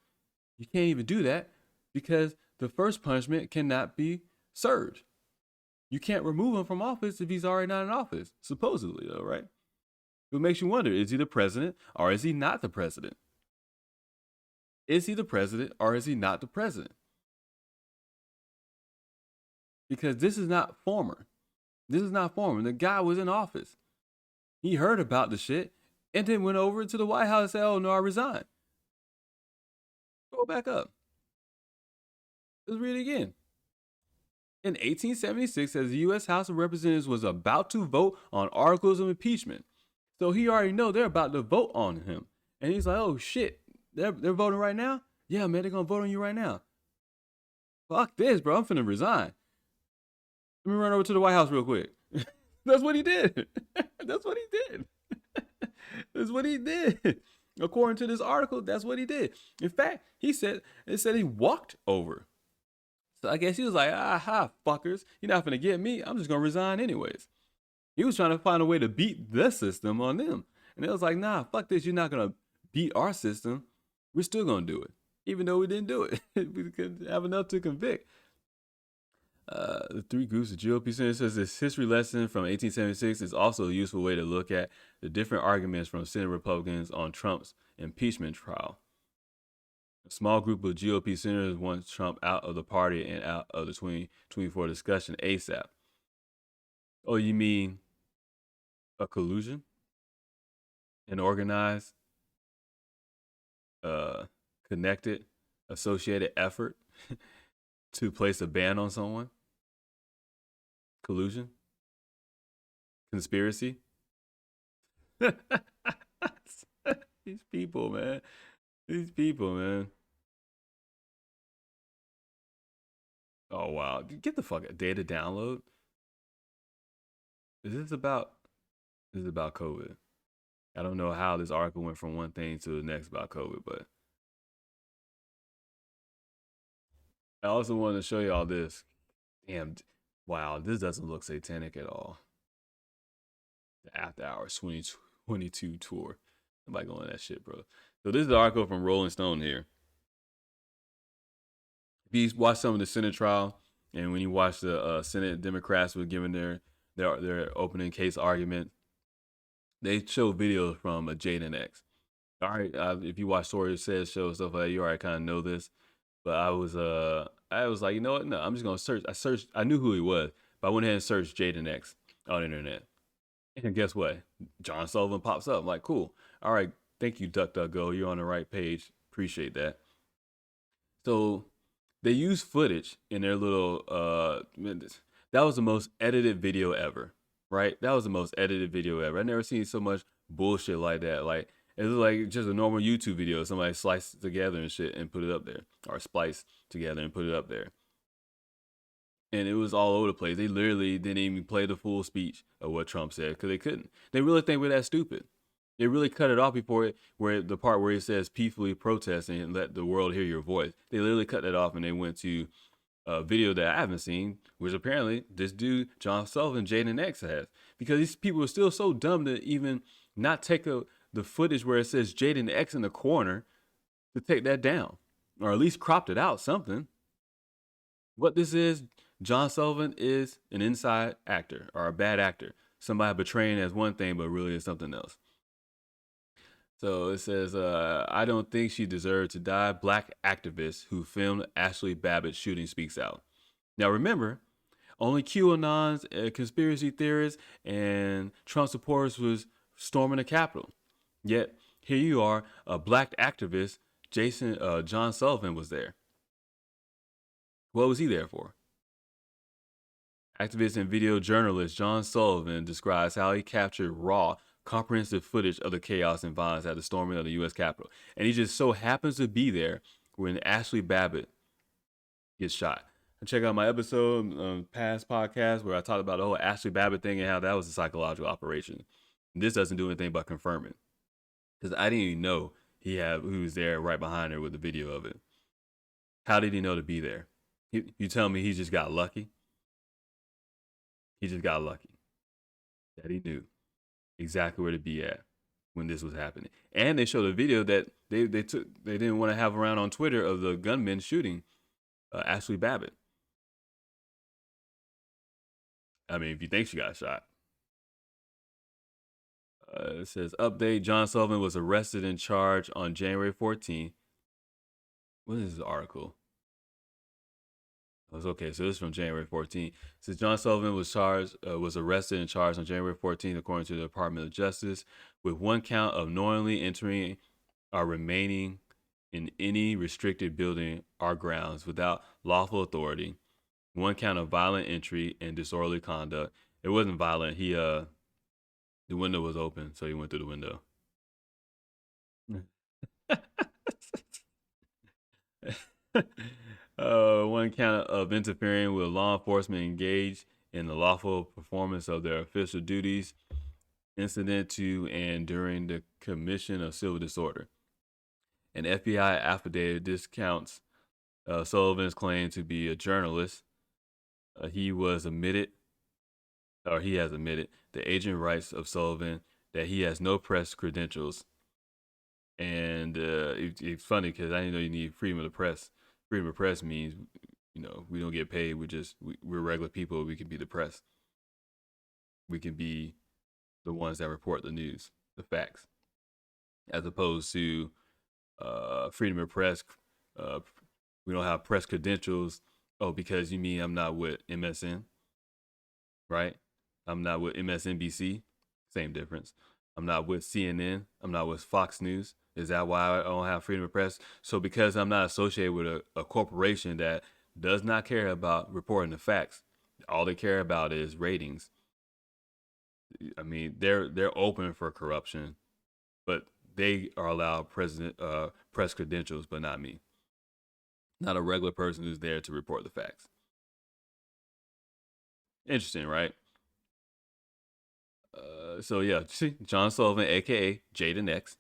You can't even do that because the first punishment cannot be served. You can't remove him from office if he's already not in office, supposedly, though, right? It makes you wonder, is he the president or is he not the president? Is he the president or is he not the president? Because this is not former. This is not former. The guy was in office. He heard about the shit and then went over to the White House and said, oh, no, I resigned. Go back up. Let's read it again. In 1876, as the U.S. House of Representatives was about to vote on articles of impeachment. So he already know they're about to vote on him. And he's like, oh shit, they're voting right now? Yeah, man, they're gonna vote on you right now. Fuck this, bro. I'm finna resign. Let me run over to the White House real quick. That's what he did. That's what he did. That's what he did. According to this article, that's what he did. In fact, it said he walked over. So I guess he was like, aha, fuckers, you're not gonna get me. I'm just gonna resign anyways. He was trying to find a way to beat the system on them. And it was like, nah, fuck this. You're not gonna beat our system. We're still gonna do it. Even though we didn't do it. We couldn't have enough to convict. The three groups of GOP senators says this history lesson from 1876 is also a useful way to look at the different arguments from Senate Republicans on Trump's impeachment trial. A small group of GOP senators want Trump out of the party and out of the 2024 discussion ASAP. Oh, you mean a collusion? An organized, connected, associated effort to place a ban on someone? Collusion? Conspiracy? These people, man. These people, man. Oh, wow. Get the fuck out. Data download? Is this about COVID? I don't know how this article went from one thing to the next about COVID, but I also wanted to show you all this. Damn, wow, this doesn't look satanic at all. The After Hours 2022 tour. Nobody going that shit, bro. So this is the article from Rolling Stone here. If you watch some of the Senate trial, and when you watch the Senate Democrats were giving their opening case argument, they show videos from Jaden X. All right, if you watch Story Says show stuff like that, you already kind of know this. But I was like, you know what? No, I'm just gonna search. I knew who he was, but I went ahead and searched Jaden X on the internet. And guess what? John Sullivan pops up. I'm like, cool. All right, thank you, DuckDuckGo. You're on the right page. Appreciate that. So they use footage in their little that was the most edited video ever, right? That was the most edited video ever. I never seen so much bullshit like that. Like it was like just a normal YouTube video. Somebody sliced it together and shit and put it up there, or spliced together and put it up there. And it was all over the place. They literally didn't even play the full speech of what Trump said because they couldn't. They really think we're that stupid. They really cut it off before the part where it says peacefully protesting and let the world hear your voice. They literally cut that off and they went to a video that I haven't seen, which apparently this dude, John Sullivan, Jaden X has. Because these people are still so dumb to even not take the footage where it says Jaden X in the corner to take that down. Or at least cropped it out, something. What this is, John Sullivan is an inside actor or a bad actor. Somebody betraying as one thing, but really is something else. So it says, I don't think she deserved to die. Black activist who filmed Ashley Babbitt shooting speaks out. Now remember, only QAnons, conspiracy theorists, and Trump supporters was storming the Capitol. Yet here you are, a black activist, John Sullivan was there. What was he there for? Activist and video journalist John Sullivan describes how he captured raw, comprehensive footage of the chaos and violence at the storming of the U.S. Capitol. And he just so happens to be there when Ashley Babbitt gets shot. And check out my episode, past podcast, where I talked about the whole Ashley Babbitt thing and how that was a psychological operation. And this doesn't do anything but confirm it. Because I didn't even know he was there right behind her with the video of it. How did he know to be there? You tell me he just got lucky? He just got lucky. That he knew exactly where to be at when this was happening. And they showed a video that they didn't want to have around on Twitter of the gunman shooting Ashley Babbitt. I mean, if you think she got shot. It says, update, John Sullivan was arrested and charged on January 14th. What is this article? Okay, so this is from January 14th. It says John Sullivan was arrested and charged on January 14th, according to the Department of Justice, with one count of knowingly entering or remaining in any restricted building or grounds without lawful authority. 1 count of violent entry and disorderly conduct. It wasn't violent. The window was open, so he went through the window. 1 count of interfering with law enforcement engaged in the lawful performance of their official duties, incident to and during the commission of civil disorder. An FBI affidavit discounts Sullivan's claim to be a journalist. He has admitted the agent writes of Sullivan that he has no press credentials. And it's funny because I didn't know you need freedom of the press. Freedom of press means, we don't get paid. We're regular people. We can be the press. We can be the ones that report the news, the facts, as opposed to freedom of press. We don't have press credentials. Oh, because you mean I'm not with MSN, right? I'm not with MSNBC. Same difference. I'm not with CNN. I'm not with Fox News. Is that why I don't have freedom of press? So because I'm not associated with a corporation that does not care about reporting the facts, all they care about is ratings. I mean, they're open for corruption, but they are allowed press credentials, but not me. Not a regular person who's there to report the facts. Interesting, right? So yeah, see, John Sullivan, aka Jaden X.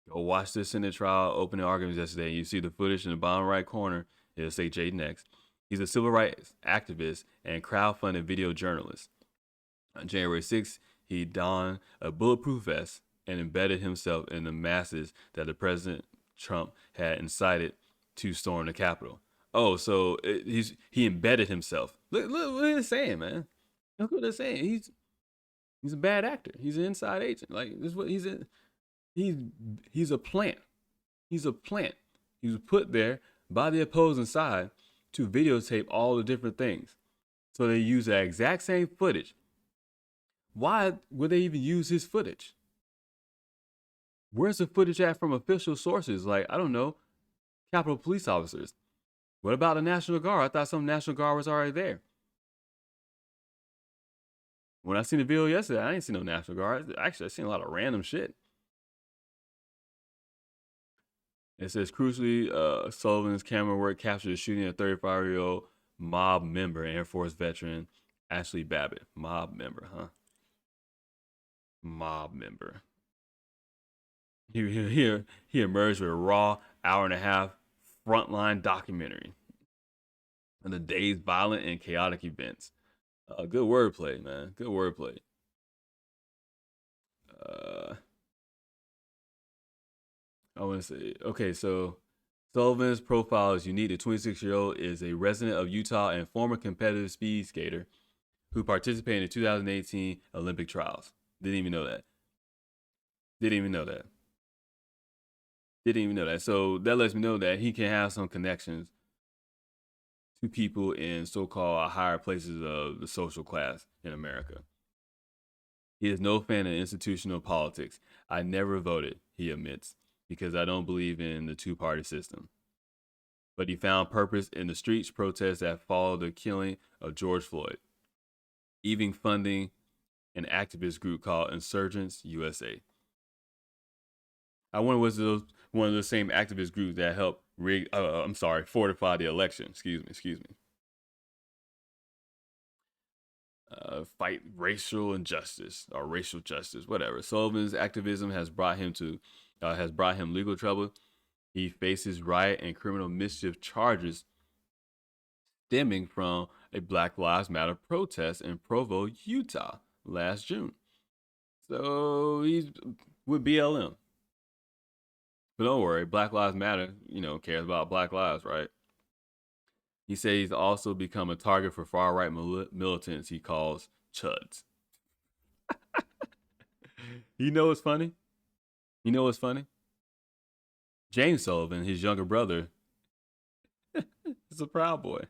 Go watch the Senate trial opening arguments yesterday. You see the footage in the bottom right corner. It'll say Jaden X. He's a civil rights activist and crowdfunded video journalist. On January 6th, he donned a bulletproof vest and embedded himself in the masses that the President Trump had incited to storm the Capitol. Oh, so he embedded himself. Look what they're saying, man. Look what they're saying. He's a bad actor. He's an inside agent. Like, this is what he's in. He's a plant. He's a plant. He was put there by the opposing side to videotape all the different things. So they use the exact same footage. Why would they even use his footage? Where's the footage at from official sources? Like, I don't know, Capitol police officers. What about the National Guard? I thought some National Guard was already there. When I seen the video yesterday, I didn't see no National Guard. Actually, I seen a lot of random shit. It says, crucially, Sullivan's camera work captured the shooting of a 35-year-old mob member, Air Force veteran Ashley Babbitt. Mob member, huh? Mob member. He emerged with a raw hour-and-a-half frontline documentary on the day's violent and chaotic events. Good wordplay, man. Good wordplay. I want to say, okay, so Sullivan's profile is unique. The 26-year-old is a resident of Utah and former competitive speed skater who participated in the 2018 Olympic trials. Didn't even know that. So that lets me know that he can have some connections to people in so-called higher places of the social class in America. He is no fan of institutional politics. I never voted, he admits, because I don't believe in the two-party system. But he found purpose in the streets protests that followed the killing of George Floyd, even funding an activist group called Insurgents USA. I wonder was it one of the same activist groups that helped fortify the election. Excuse me. Fight racial injustice or racial justice, whatever. Sullivan's activism has brought him legal trouble. He faces riot and criminal mischief charges stemming from a Black Lives Matter protest in Provo, Utah last June. So he's with BLM. But don't worry, Black Lives Matter, cares about Black lives, right? He says he's also become a target for far-right militants he calls chuds. You know what's funny? James Sullivan, his younger brother, is a Proud Boy.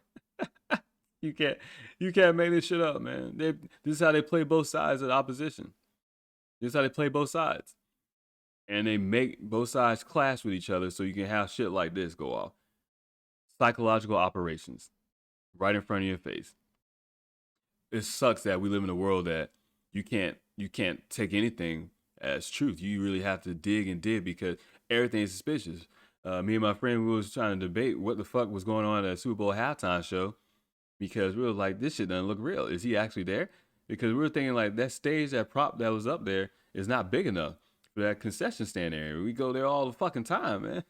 You can't make this shit up, man. This is how they play both sides of the opposition. This is how they play both sides. and they make both sides clash with each other so you can have shit like this go off. Psychological operations right in front of your face. It sucks that we live in a world that you can't take anything as truth. You really have to dig and dig because everything is suspicious. Me and my friend, we was trying to debate what the fuck was going on at a Super Bowl halftime show because we were like, this shit doesn't look real. Is he actually there? Because we were thinking like that stage, that prop that was up there is not big enough for that concession stand area. We go there all the fucking time, man.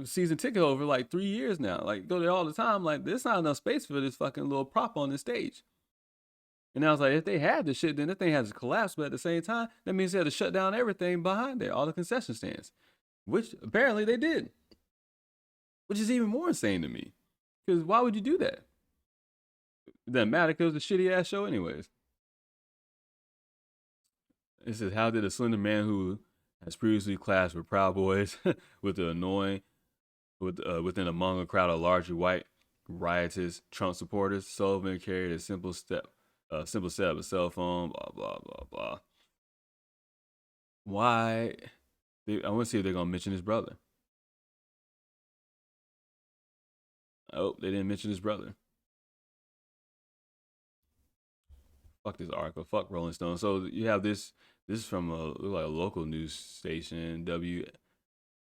Season ticket over like 3 years now. Like go there all the time. Like there's not enough space for this fucking little prop on this stage. And I was like, if they had this shit, then the thing has to collapse. But at the same time, that means they had to shut down everything behind there, all the concession stands, which apparently they did, which is even more insane to me. Because why would you do that? It doesn't matter because it was a shitty ass show, anyways. It says, how did a slender man who has previously clashed with Proud Boys with the annoying, within among a crowd of largely white, riotous Trump supporters, Sullivan carried a simple set of a cell phone, blah, blah, blah, blah. Why? I want to see if they're going to mention his brother. Oh, they didn't mention his brother. Fuck this article. Fuck Rolling Stone. So you have this. This is from a local news station,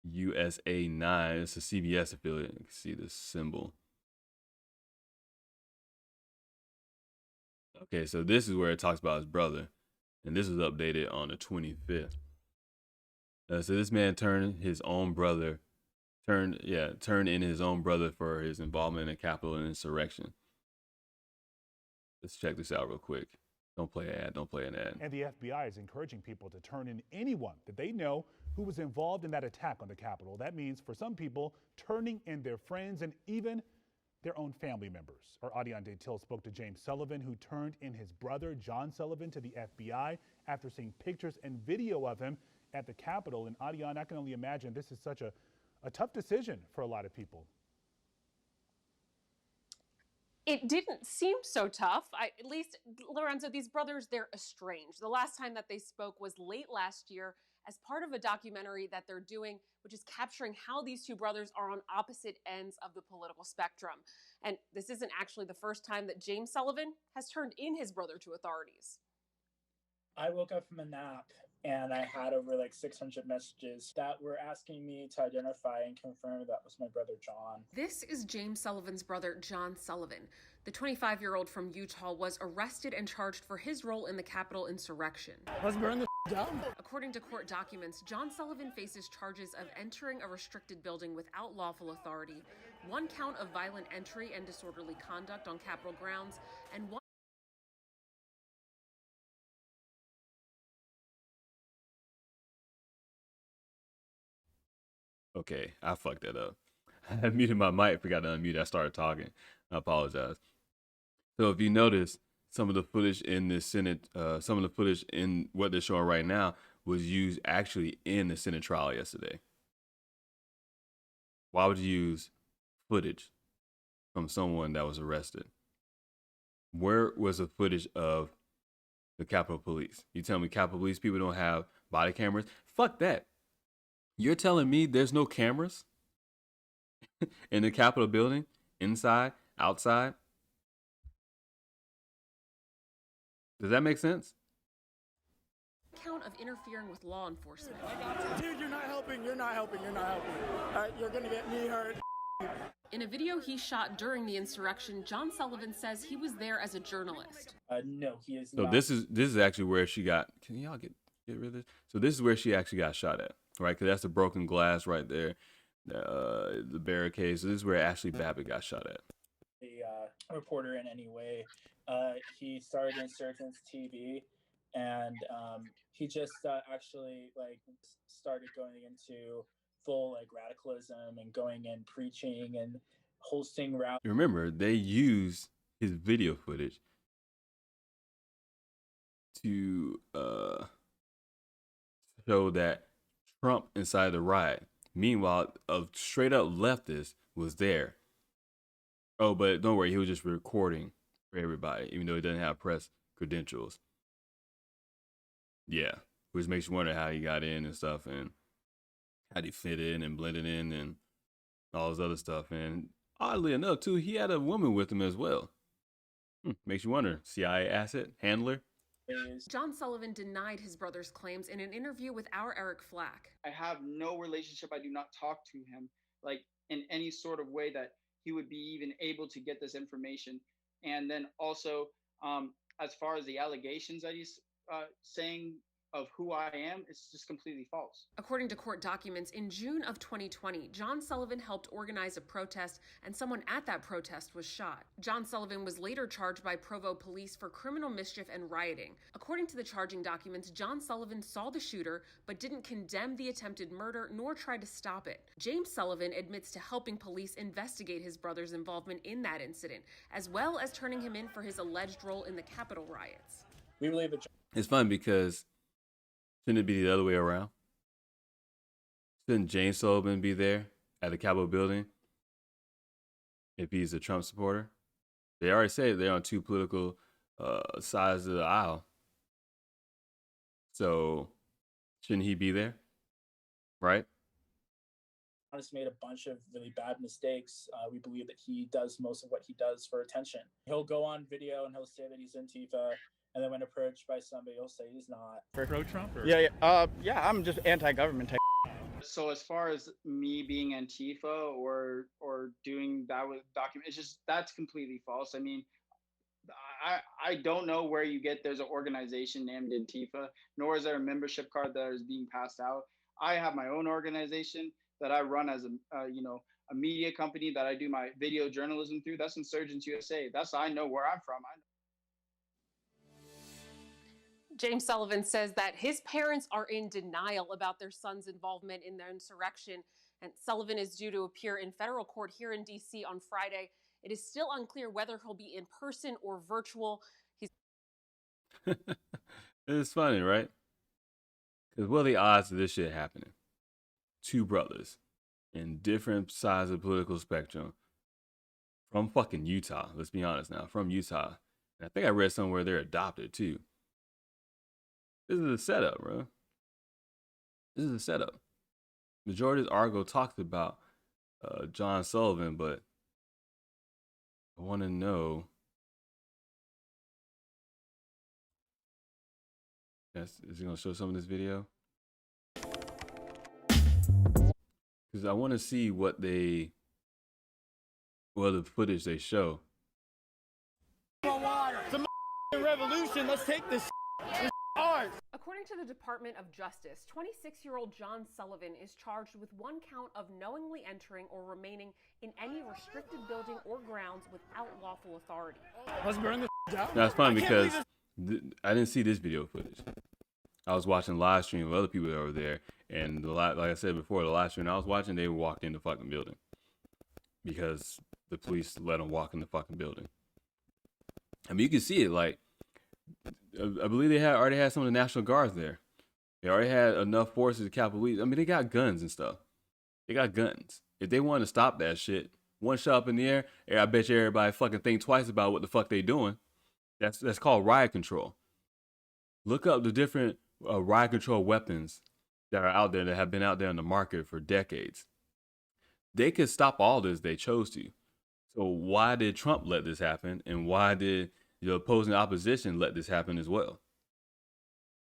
WUSA 9. It's a CBS affiliate. You can see the symbol. Okay, so this is where it talks about his brother, and this was updated on the 25th. So this man turned in his own brother for his involvement in a Capitol insurrection. Let's check this out real quick. Don't play an ad. Don't play an ad. And the FBI is encouraging people to turn in anyone that they know who was involved in that attack on the Capitol. That means for some people, turning in their friends and even their own family members. Our Adiante Till spoke to James Sullivan, who turned in his brother, John Sullivan, to the FBI after seeing pictures and video of him at the Capitol. And Adiante, I can only imagine this is such a tough decision for a lot of people. It didn't seem so tough. At least, Lorenzo, these brothers, they're estranged. The last time that they spoke was late last year as part of a documentary that they're doing, which is capturing how these two brothers are on opposite ends of the political spectrum. And this isn't actually the first time that James Sullivan has turned in his brother to authorities. I woke up from a nap and I had over like 600 messages that were asking me to identify and confirm that was my brother, John. This is James Sullivan's brother, John Sullivan. The 25-year-old from Utah was arrested and charged for his role in the Capitol insurrection. Let's burn the down. According to court documents, John Sullivan faces charges of entering a restricted building without lawful authority, 1 count of violent entry and disorderly conduct on Capitol grounds, and 1 Okay, I fucked that up. I muted my mic, forgot to unmute. I started talking. I apologize. So if you notice, some of the footage in the Senate, some of the footage in what they're showing right now was used actually in the Senate trial yesterday. Why would you use footage from someone that was arrested? Where was the footage of the Capitol Police? You tell me Capitol Police people don't have body cameras? Fuck that. You're telling me there's no cameras in the Capitol building, inside, outside? Does that make sense? count of interfering with law enforcement. Dude, you're not helping. You're not helping. You're not helping. You're gonna get me hurt. In a video he shot during the insurrection, John Sullivan says he was there as a journalist. No, he is not. So this is actually where she got. Can y'all get rid of this? So this is where she actually got shot at, right? Because that's the broken glass right there, the barricade. So this is where Ashley Babbitt got shot at. The reporter in any way. He started Insurgents TV, and he just actually like started going into full like radicalism and going and preaching and hosting rallies. Remember, they used his video footage to show that Trump inside the riot. Meanwhile, a straight up leftist was there. Oh, but don't worry, he was just recording for everybody, even though he doesn't have press credentials. Yeah. which makes you wonder how he got in and stuff, and how he fit in and blended in and all this other stuff. And oddly enough, too, he had a woman with him as well. Makes you wonder. CIA asset handler. John Sullivan denied his brother's claims in an interview with our Eric Flack. I have no relationship. I do not talk to him like in any sort of way that he would be even able to get this information. And then also, as far as the allegations that he's saying of who I am, it's just completely false. According to court documents, in June of 2020, John Sullivan helped organize a protest, and someone at that protest was shot. John Sullivan was later charged by Provo police for criminal mischief and rioting. According to the charging documents, John Sullivan saw the shooter, but didn't condemn the attempted murder nor try to stop it. James Sullivan admits to helping police investigate his brother's involvement in that incident, as well as turning him in for his alleged role in the Capitol riots. We believe that It's fun because shouldn't it be the other way around? Shouldn't James Sullivan be there at the Capitol building if he's a Trump supporter? They already said they're on two political sides of the aisle. So shouldn't he be there? Right? Has made a bunch of really bad mistakes. We believe that he does most of what he does for attention. He'll go on video and he'll say that he's Antifa, and then when approached by somebody, he'll say he's not. Pro-Trump? Yeah, I'm just anti-government type. So as far as me being Antifa or doing that with document, it's just that's completely false. I mean, I don't know where you get there's an organization named Antifa, nor is there a membership card that is being passed out. I have my own organization that I run as a media company that I do my video journalism through. That's Insurgents USA. That's I know where I'm from. James Sullivan says that his parents are in denial about their son's involvement in the insurrection, and Sullivan is due to appear in federal court here in D.C. on Friday. It is still unclear whether he'll be in person or virtual. It's funny, right? Because what are the odds of this shit happening? Two brothers in different sides of the political spectrum from fucking Utah. Let's be honest now, from Utah. And I think I read somewhere they're adopted too. This is a setup, bro. This is a setup. Majority of this article talks about John Sullivan, but I want to know. Is he going to show some of this video? Because I want to see what the footage they show. It's a revolution. Let's take this. According to the Department of Justice, 26-year-old John Sullivan is charged with one count of knowingly entering or remaining in any restricted building or grounds without lawful authority. Let's burn this down. That's fun because I didn't see this video footage. I was watching live stream of other people that were there, and like I said before, the live stream I was watching, they walked in the fucking building because the police let them walk in the fucking building. I mean, you can see it. Like, I believe they already had some of the National Guards there. They already had enough forces to Capitol Police. I mean, they got guns and stuff. They got guns. If they want to stop that shit, one shot up in the air, I bet you everybody fucking think twice about what the fuck they doing. That's called riot control. Look up the different riot control weapons that are out there that have been out there in the market for decades. They could stop all this if they chose to. So why did Trump let this happen? And why did the opposing opposition let this happen as well?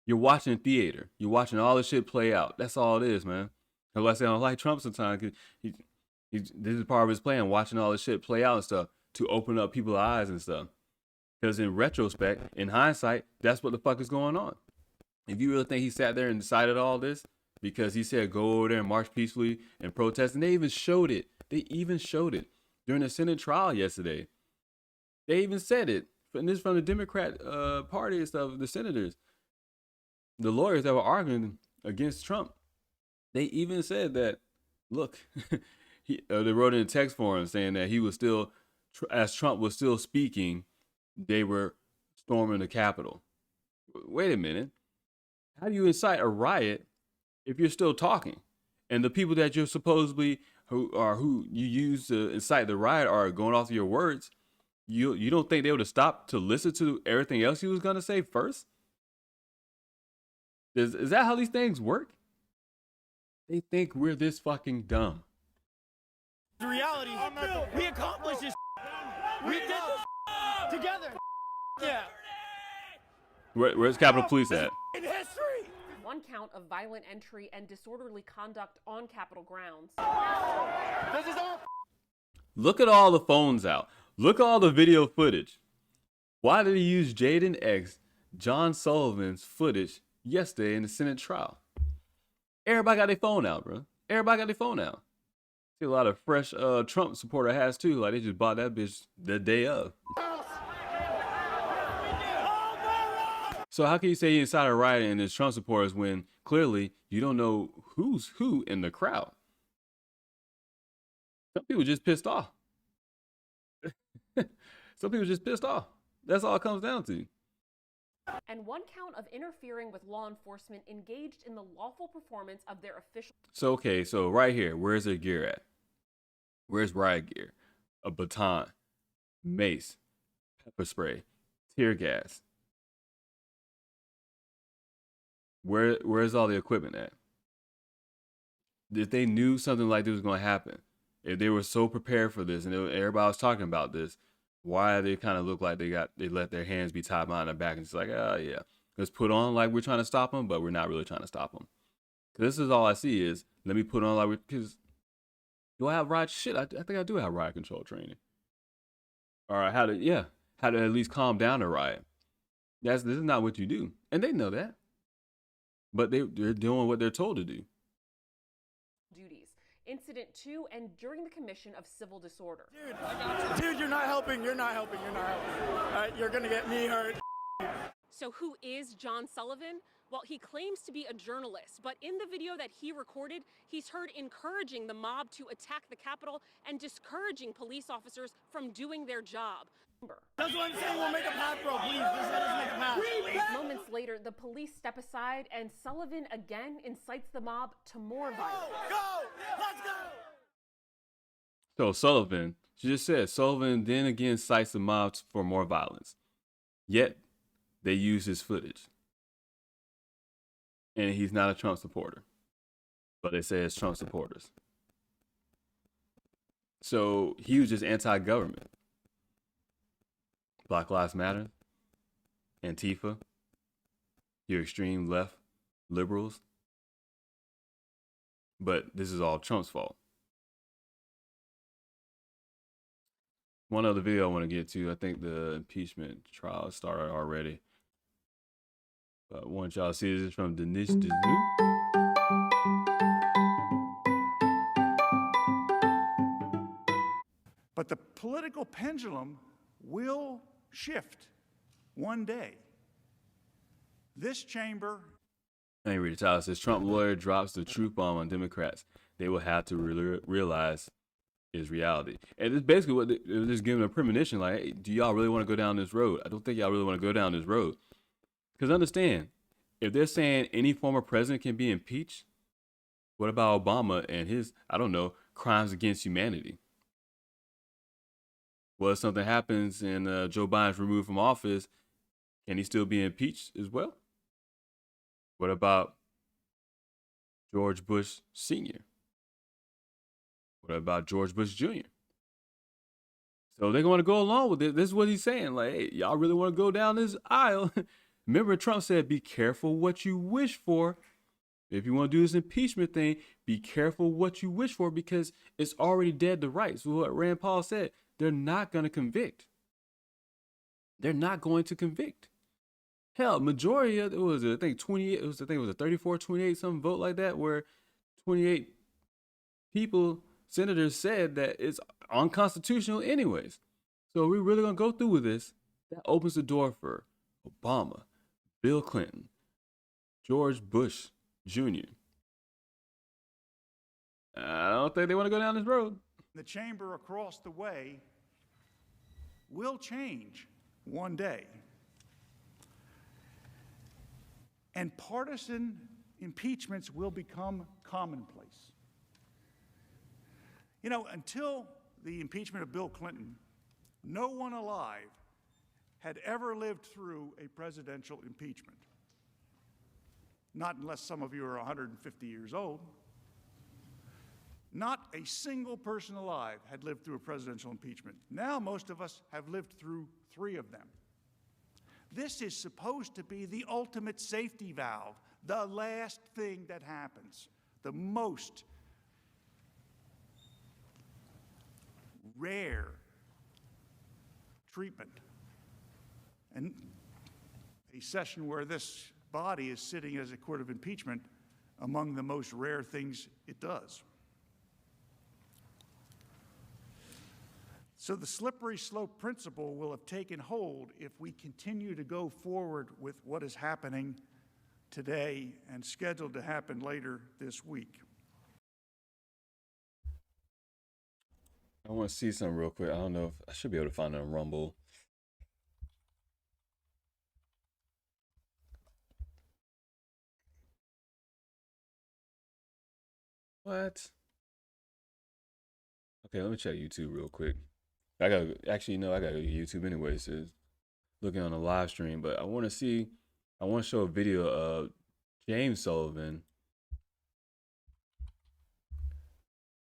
You're watching theater. You're watching all this shit play out. That's all it is, man. And like I say, I don't like Trump sometimes because this is part of his plan, watching all this shit play out and stuff to open up people's eyes and stuff. Because in retrospect, in hindsight, that's what the fuck is going on. If you really think he sat there and decided all this because he said go over there and march peacefully and protest, and they even showed it. They even showed it during the Senate trial yesterday. They even said it. And this is from the Democrat Party and stuff, the senators, the lawyers that were arguing against Trump. They even said that, look, they wrote in a text for him saying that he was still, as Trump was still speaking, they were storming the Capitol. Wait a minute. How do you incite a riot if you're still talking? And the people that you're supposedly who you use to incite the riot are going off your words. You don't think they would have stopped to listen to everything else he was gonna say first? Is that how these things work? They think we're this fucking dumb. The reality, we accomplished this. We did this together. Yeah. Where's Capitol Police at? In history. One count of violent entry and disorderly conduct on Capitol grounds. This is all. Look at all the phones out. Look at all the video footage. Why did he use Jaden X, John Sullivan's footage yesterday in the Senate trial? Everybody got their phone out, bro. Everybody got their phone out. See a lot of fresh Trump supporter has too. Like they just bought that bitch the day of. So how can you say he incited a riot and his Trump supporters when clearly you don't know who's who in the crowd? Some people just pissed off. Some people just pissed off. That's all it comes down to. And one count of interfering with law enforcement engaged in the lawful performance of their official. So, okay, so right here, where's their gear at? Where's riot gear? A baton, mace, pepper spray, tear gas. Where's all the equipment at? If they knew something like this was going to happen, if they were so prepared for this and everybody was talking about this, why they kind of look like they let their hands be tied behind their back and just like, oh yeah, let's put on like we're trying to stop them, but we're not really trying to stop them. This is all I see is let me put on like because do I have riot shit? I think I do have riot control training. All right, how to at least calm down a riot. This is not what you do, and they know that, but they're doing what they're told to do. Duties. Incident 2 and during the commission of civil disorder. Dude, you're not helping. You're not helping. You're not helping. You're gonna get me hurt. So who is John Sullivan? Well, he claims to be a journalist, but in the video that he recorded, he's heard encouraging the mob to attack the Capitol and discouraging police officers from doing their job. That's what I'm saying. We'll make a path, bro. Please, just let us make a path. Moments later, the police step aside and Sullivan again incites the mob to more violence. Go! Let's go! So Sullivan, she just said, Sullivan then again cites the mob for more violence. Yet, they use his footage. And he's not a Trump supporter. But they say it's Trump supporters. So he was just anti-government. Black Lives Matter, Antifa, your extreme left liberals. But this is all Trump's fault. One other video I want to get to, I think the impeachment trial started already. But I want y'all to see this is from Denise Denou. But the political pendulum will shift one day. This chamber. I ain't read the title. It says Trump lawyer drops the truth bomb on Democrats. They will have to realize is reality. And it's basically what they're just giving a premonition like, hey, do y'all really want to go down this road? I don't think y'all really want to go down this road. Because understand, if they're saying any former president can be impeached, what about Obama and his, I don't know, crimes against humanity? Well, if something happens and Joe Biden's removed from office, can he still be impeached as well? What about George Bush Sr.? What about George Bush Jr.? So they're going to go along with it. This is what he's saying. Like, hey, y'all really want to go down this aisle? Remember, Trump said, be careful what you wish for. If you want to do this impeachment thing, be careful what you wish for because it's already dead to rights. So what Rand Paul said, they're not going to convict. They're not going to convict. Hell, majority of it was, I think, 28. It was a 34-28 some vote like that, where 28 people, senators, said that it's unconstitutional anyways. So we're really gonna go through with this. That opens the door for Obama, Bill Clinton, George Bush Jr. I don't think they want to go down this road. The chamber across the way will change one day. And partisan impeachments will become commonplace. You know, until the impeachment of Bill Clinton, no one alive had ever lived through a presidential impeachment. not unless some of you are 150 years old. Not a single person alive had lived through a presidential impeachment. Now most of us have lived through 3 of them. This is supposed to be the ultimate safety valve, the last thing that happens, the most rare treatment. And a session where this body is sitting as a court of impeachment among the most rare things it does. So the slippery slope principle will have taken hold if we continue to go forward with what is happening today and scheduled to happen later this week. I want to see something real quick. I don't know if I should be able to find it on Rumble. What? Okay, let me check YouTube real quick. I gotta actually no, I gotta go to YouTube anyways. So looking on a live stream, but I want to show a video of James Sullivan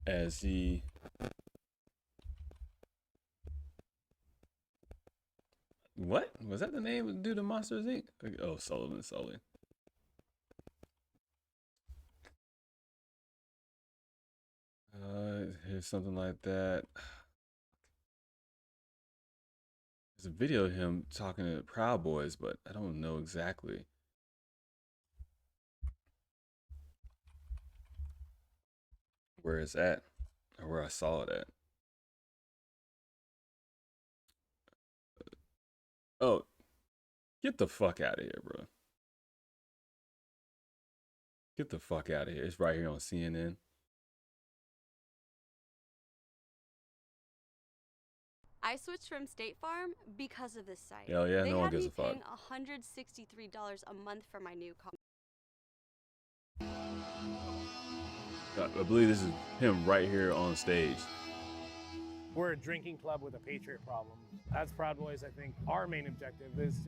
as he what was that the name of the dude of Monsters Inc? Oh, Sullivan. Here's something like that. There's a video of him talking to Proud Boys, but I don't know exactly. Where it's at, or where I saw it at. Oh, get the fuck out of here, bro. Get the fuck out of here. It's right here on CNN. I switched from State Farm because of this site. Hell yeah, no one gives a fuck. They had me paying $163 a month for my new car. I believe this is him right here on stage. We're a drinking club with a Patriot problem. As Proud Boys, I think our main objective is...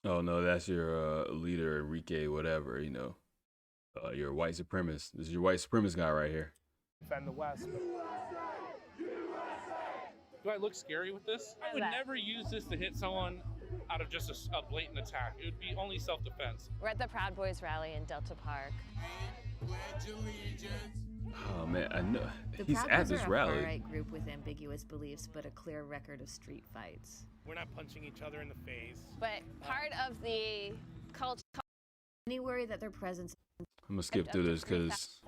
Oh no, that's your leader, Enrique, whatever, you know. You're a white supremacist. This is your white supremacist guy right here. Defend the West. Do I look scary with this? I would never use this to hit someone out of just a blatant attack. It would be only self-defense. We're at the Proud Boys rally in Delta Park. Oh man, I know he's at this rally. The far-right group with ambiguous beliefs, but a clear record of street fights. We're not punching each other in the face. But part of the culture. Any worry that their presence. I'm gonna skip through this because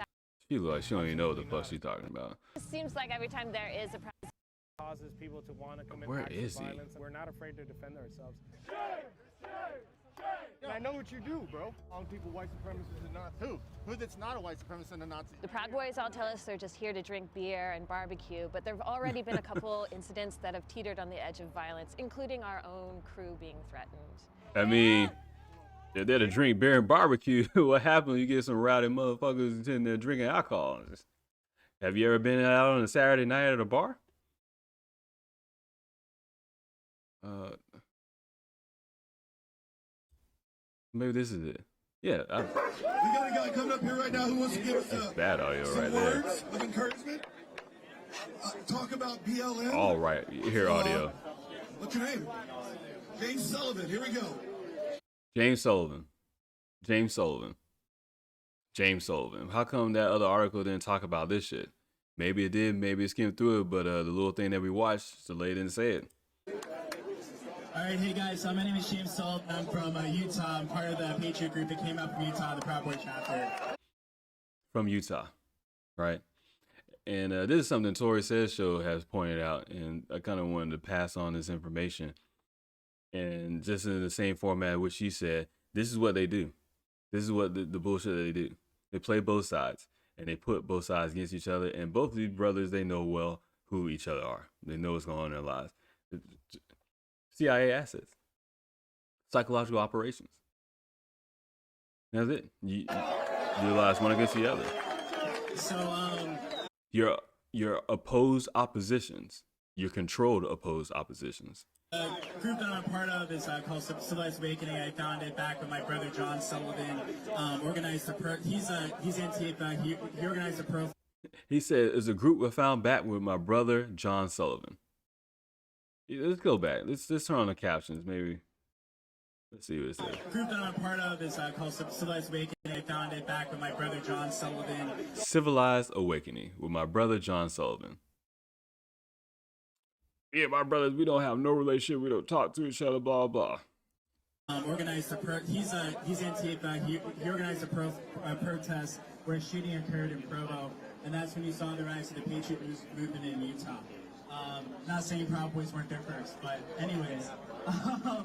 she looks like she don't even know what the fuck she's talking about. It seems like every time there is a president. Causes people to want to commit Where acts is of he? violence. We're not afraid to defend ourselves. I know what you do, bro. All people white supremacists and Nazis. Who that's not a white supremacist and a Nazi? The Proud Boys all tell us they're just here to drink beer and barbecue, but there have already been a couple incidents that have teetered on the edge of violence, including our own crew being threatened. I mean, they're there to drink beer and barbecue. What happens when you get some rowdy motherfuckers in there drinking alcohol? Have you ever been out on a Saturday night at a bar? Maybe this is it. Yeah. We got a guy coming up here right now who wants to give us bad audio some right words there. of encouragement. Talk about BLM. All right, you hear audio. What's your name? James Sullivan. Here we go. James Sullivan. James Sullivan. James Sullivan. How come that other article didn't talk about this shit? Maybe it did, maybe it skimmed through it, but the little thing that we watched, the lady didn't say it. All right, hey guys, my name is James Sullivan. I'm from Utah. I'm part of the Patriot group that came out from Utah, the Proud Boy chapter. From Utah, right? And this is something Tori Says Show has pointed out, and I kind of wanted to pass on this information. And just in the same format which she said, this is what they do. This is what the bullshit that they do. They play both sides, and they put both sides against each other. And both of these brothers, they know well who each other are. They know what's going on in their lives. CIA assets, psychological operations. That's it. You realize one against the other. So, your opposed oppositions, your controlled opposed oppositions. The group that I'm part of is called Civilized Awakening. I founded it back with my brother John Sullivan. Organized the he's Antifa. He organized the pro. He said, "It's a group I found back with my brother John Sullivan." Yeah, let's go back. Let's turn on the captions. Maybe let's see what it says. The group that I'm part of is called Civilized Awakening. I founded it back with my brother John Sullivan. Civilized Awakening with my brother John Sullivan. Yeah, my brothers, we don't have no relationship. We don't talk to each other, blah, blah. Organized the he's Antifa. He organized a protest where a shooting occurred in Provo, and that's when you saw the rise of the Patriot movement in Utah. Not saying Proud Boys weren't there first, but anyways. A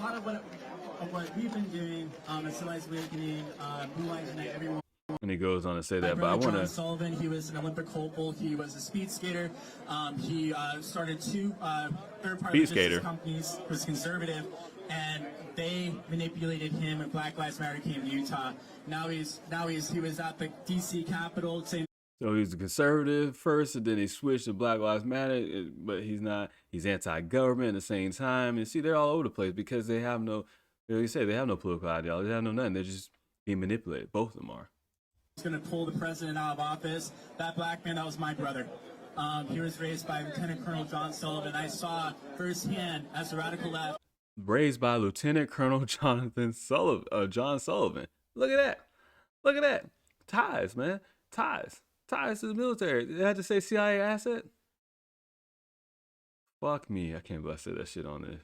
lot of what we've been doing at Civilized Awakening, Blue Lives Unite, everyone. And he goes on to say that, but I want to. John Sullivan, he was an Olympic hopeful. He was a speed skater. He started two third-party logistics companies. Was conservative, and they manipulated him. And Black Lives Matter came to Utah. He was at the D.C. Capitol saying. So he's a conservative first, and then he switched to Black Lives Matter, but he's not. He's anti-government at the same time. And see, they're all over the place because they have no. Like you say, they have no political ideology. They have no nothing. They're just being manipulated. Both of them are. Going to pull the president out of office. That black man, that was my brother. He was raised by Lieutenant Colonel John Sullivan. I saw firsthand as a radical left. Raised by Lieutenant Colonel John Sullivan. Look at that. Look at that. Ties, man. Ties. Ties to the military. Did I have to say CIA asset? Fuck me. I can't believe I said that shit on this.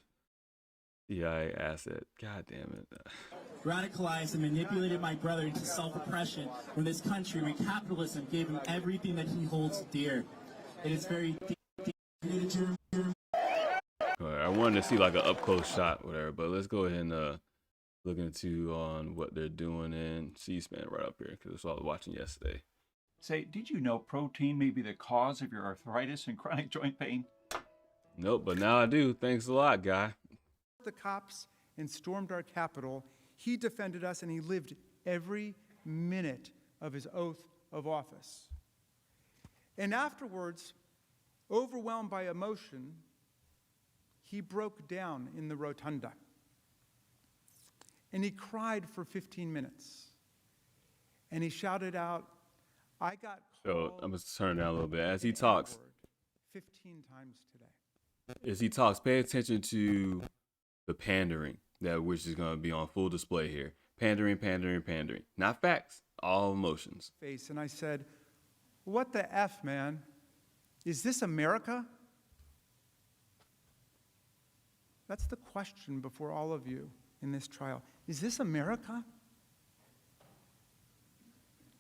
CIA asset. God damn it. Radicalized and manipulated my brother into self-oppression when this country, when capitalism gave him everything that he holds dear. It is very I wanted to see like an up-close shot, whatever, but let's go ahead and look into on what they're doing in C-SPAN right up here, because that's what I was watching yesterday. Say, did you know protein may be the cause of your arthritis and chronic joint pain? Nope, but now I do. Thanks a lot, guy. The cops and stormed our Capitol. He defended us, and he lived every minute of his oath of office. And afterwards, overwhelmed by emotion, he broke down in the rotunda. And he cried for 15 minutes. And he shouted out, I got called. So I'm going to turn it down a little bit. As he talks, 15 times today. As he talks, pay attention to the pandering, that which is going to be on full display here. Pandering, pandering, pandering. Not facts, all emotions. Face, and I said, what the F, man? Is this America? That's the question before all of you in this trial. Is this America?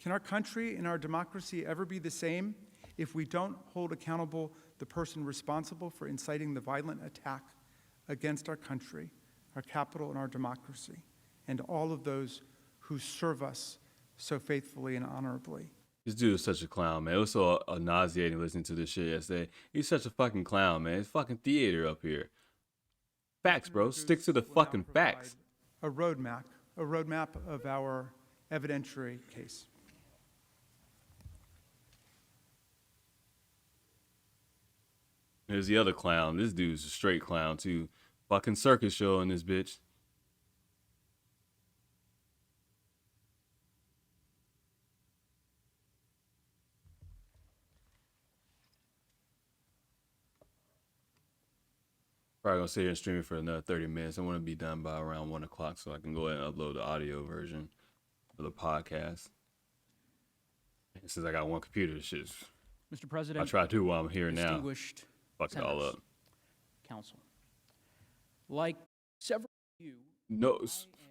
Can our country and our democracy ever be the same if we don't hold accountable the person responsible for inciting the violent attack against our country, our capital, and our democracy, and all of those who serve us so faithfully and honorably? This dude is such a clown, man. It was so nauseating listening to this shit yesterday. He's such a fucking clown, man. It's fucking theater up here. Facts, bro. Stick to the fucking facts. A roadmap of our evidentiary case. There's the other clown. This dude's a straight clown, too. Fucking circus show in this bitch. Probably gonna sit here and stream it for another 30 minutes. I want to be done by around 1 o'clock so I can go ahead and upload the audio version of the podcast. And since I got one computer, shit. Mr. President, I try to do what I'm here now. Distinguished Fuck it all up. Counsel. Like several of you. No,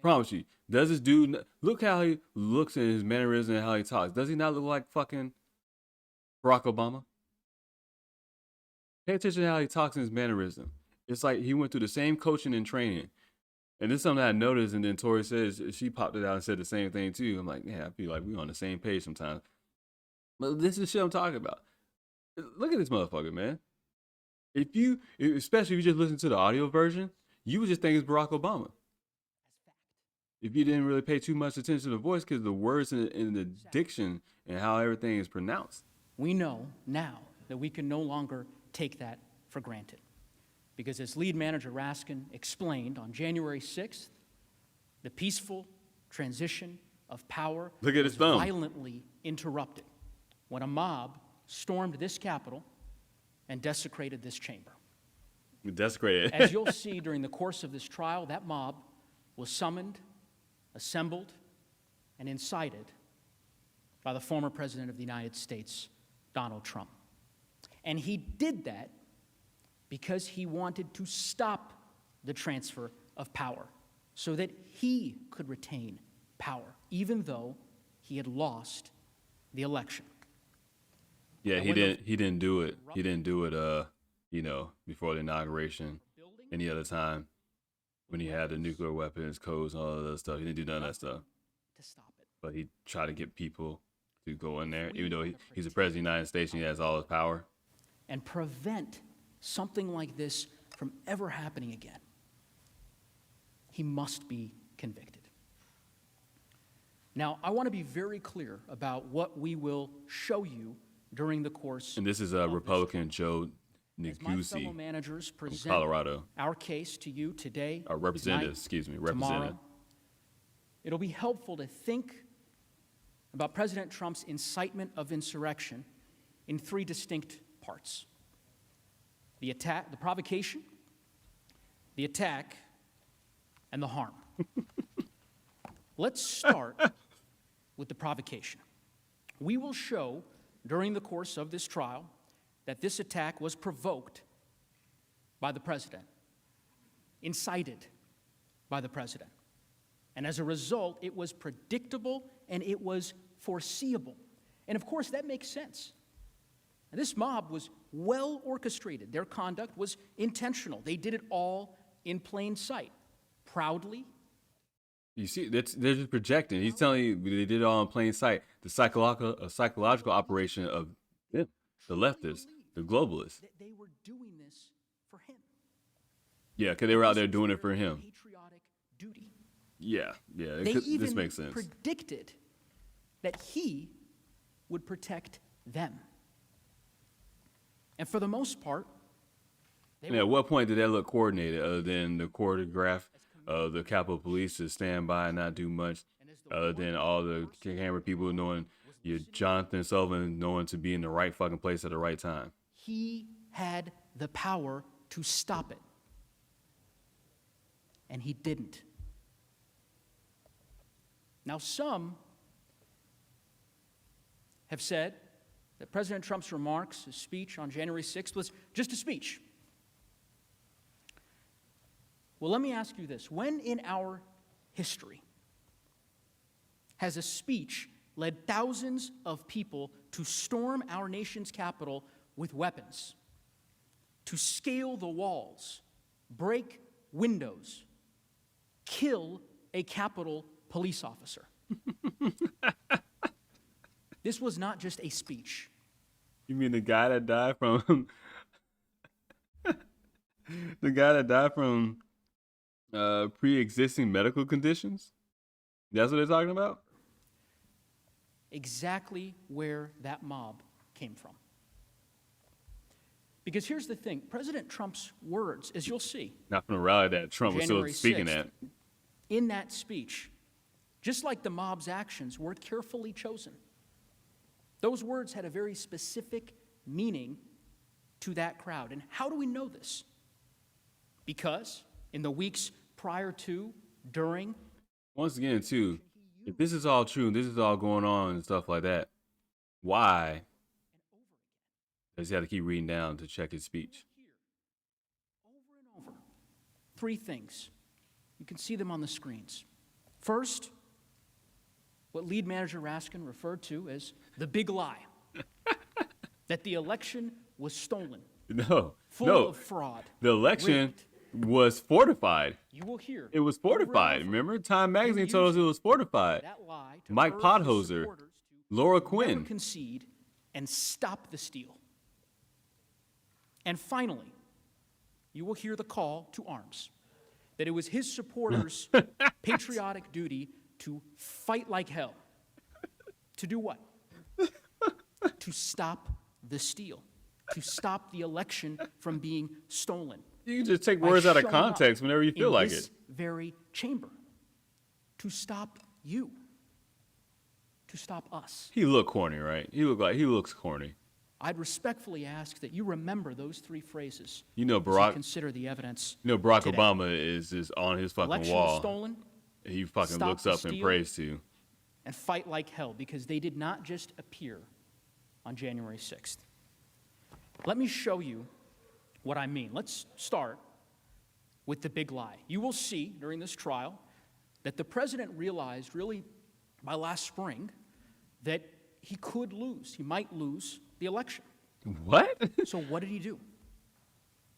promise you. Does this dude look how he looks in his mannerism and how he talks? Does he not look like fucking Barack Obama? Pay attention to how he talks in his mannerism. It's like he went through the same coaching and training. And this is something I noticed, and then Tori says, she popped it out and said the same thing too. I'm like, yeah, I feel like we're on the same page sometimes. But this is the shit I'm talking about. Look at this motherfucker, man. Especially if you just listen to the audio version, you would just think it's Barack Obama. If you didn't really pay too much attention to the voice, because the words and the diction and how everything is pronounced. We know now that we can no longer take that for granted. Because as lead manager Raskin explained on January 6th, the peaceful transition of power was violently interrupted when a mob stormed this Capitol and desecrated this chamber. Desecrated. As you'll see during the course of this trial, that mob was summoned, assembled, and incited by the former President of the United States, Donald Trump. And he did that because he wanted to stop the transfer of power so that he could retain power, even though he had lost the election. Yeah, he didn't do it. He didn't do it, before the inauguration, any other time when he had the nuclear weapons, codes, and all of that stuff. He didn't do none of that stuff. To stop it. But he tried to get people to go in there, even though he's the president of the United States and he has all his power. And prevent something like this from ever happening again. He must be convicted. Now, I want to be very clear about what we will show you during the course. And this is Republican Joe Negussi from Colorado. Our case to you today. Our representative, tomorrow. It'll be helpful to think about President Trump's incitement of insurrection in three distinct parts: the attack, the provocation, the attack, and the harm. Let's start with the provocation. We will show during the course of this trial that this attack was provoked by the president, incited by the president. And as a result, it was predictable and it was foreseeable. And of course, that makes sense. And this mob was well orchestrated. Their conduct was intentional. They did it all in plain sight, proudly. You see, they're just projecting. He's telling you they did it all in plain sight. The psychological operation of them, the leftists, the globalists. They were doing this for him. Yeah, because they were out there doing it for him. Patriotic duty. Yeah. This makes sense. Predicted that he would protect them. And for the most part, at what point did that look coordinated other than the choreograph of the Capitol Police to stand by and not do much, other than all the camera people knowing your Jonathan Sullivan knowing to be in the right fucking place at the right time? He had the power to stop it. And he didn't. Now, some have said that President Trump's remarks, his speech on January 6th, was just a speech. Well, let me ask you this. When in our history has a speech led thousands of people to storm our nation's capital with weapons, to scale the walls, break windows, kill a Capitol police officer? This was not just a speech. You mean the guy that died from the guy that died from pre-existing medical conditions? That's what they're talking about? Exactly where that mob came from. Because here's the thing, President Trump's words, as you'll see, not from a rally that Trump was still January speaking 6th, at. In that speech, just like the mob's actions, were carefully chosen. Those words had a very specific meaning to that crowd. And how do we know this? Because in the weeks prior to, during. Once again, too, if this is all true, this is all going on and stuff like that, why does he have to keep reading down to check his speech? Over and over. Three things. You can see them on the screens. First, what lead manager Raskin referred to as the big lie. That the election was stolen. Full of fraud. The election rigged. Was fortified. You will hear. It was fortified. Remember? Time Magazine told us it was fortified. That lie to Mike urge Podhoser, supporters to Laura never Quinn. concede and stop the steal. And finally, you will hear the call to arms. That it was his supporters' patriotic duty to fight like hell. To do what? To stop the steal. To stop the election from being stolen. You can just take words out of context whenever you feel like this it. Very chamber to stop you, to stop us. He looked corny, right? He looks corny. I'd respectfully ask that you remember those three phrases. You know, as Barack. you consider the evidence. You know, Barack today. Obama is on his fucking Election wall. stolen. He fucking Stop looks the up and steal. prays to. And fight like hell, because they did not just appear on January 6th. Let me show you what I mean. Let's start with the big lie. You will see during this trial that the president realized really by last spring that he could lose. He might lose the election. What? So what did he do?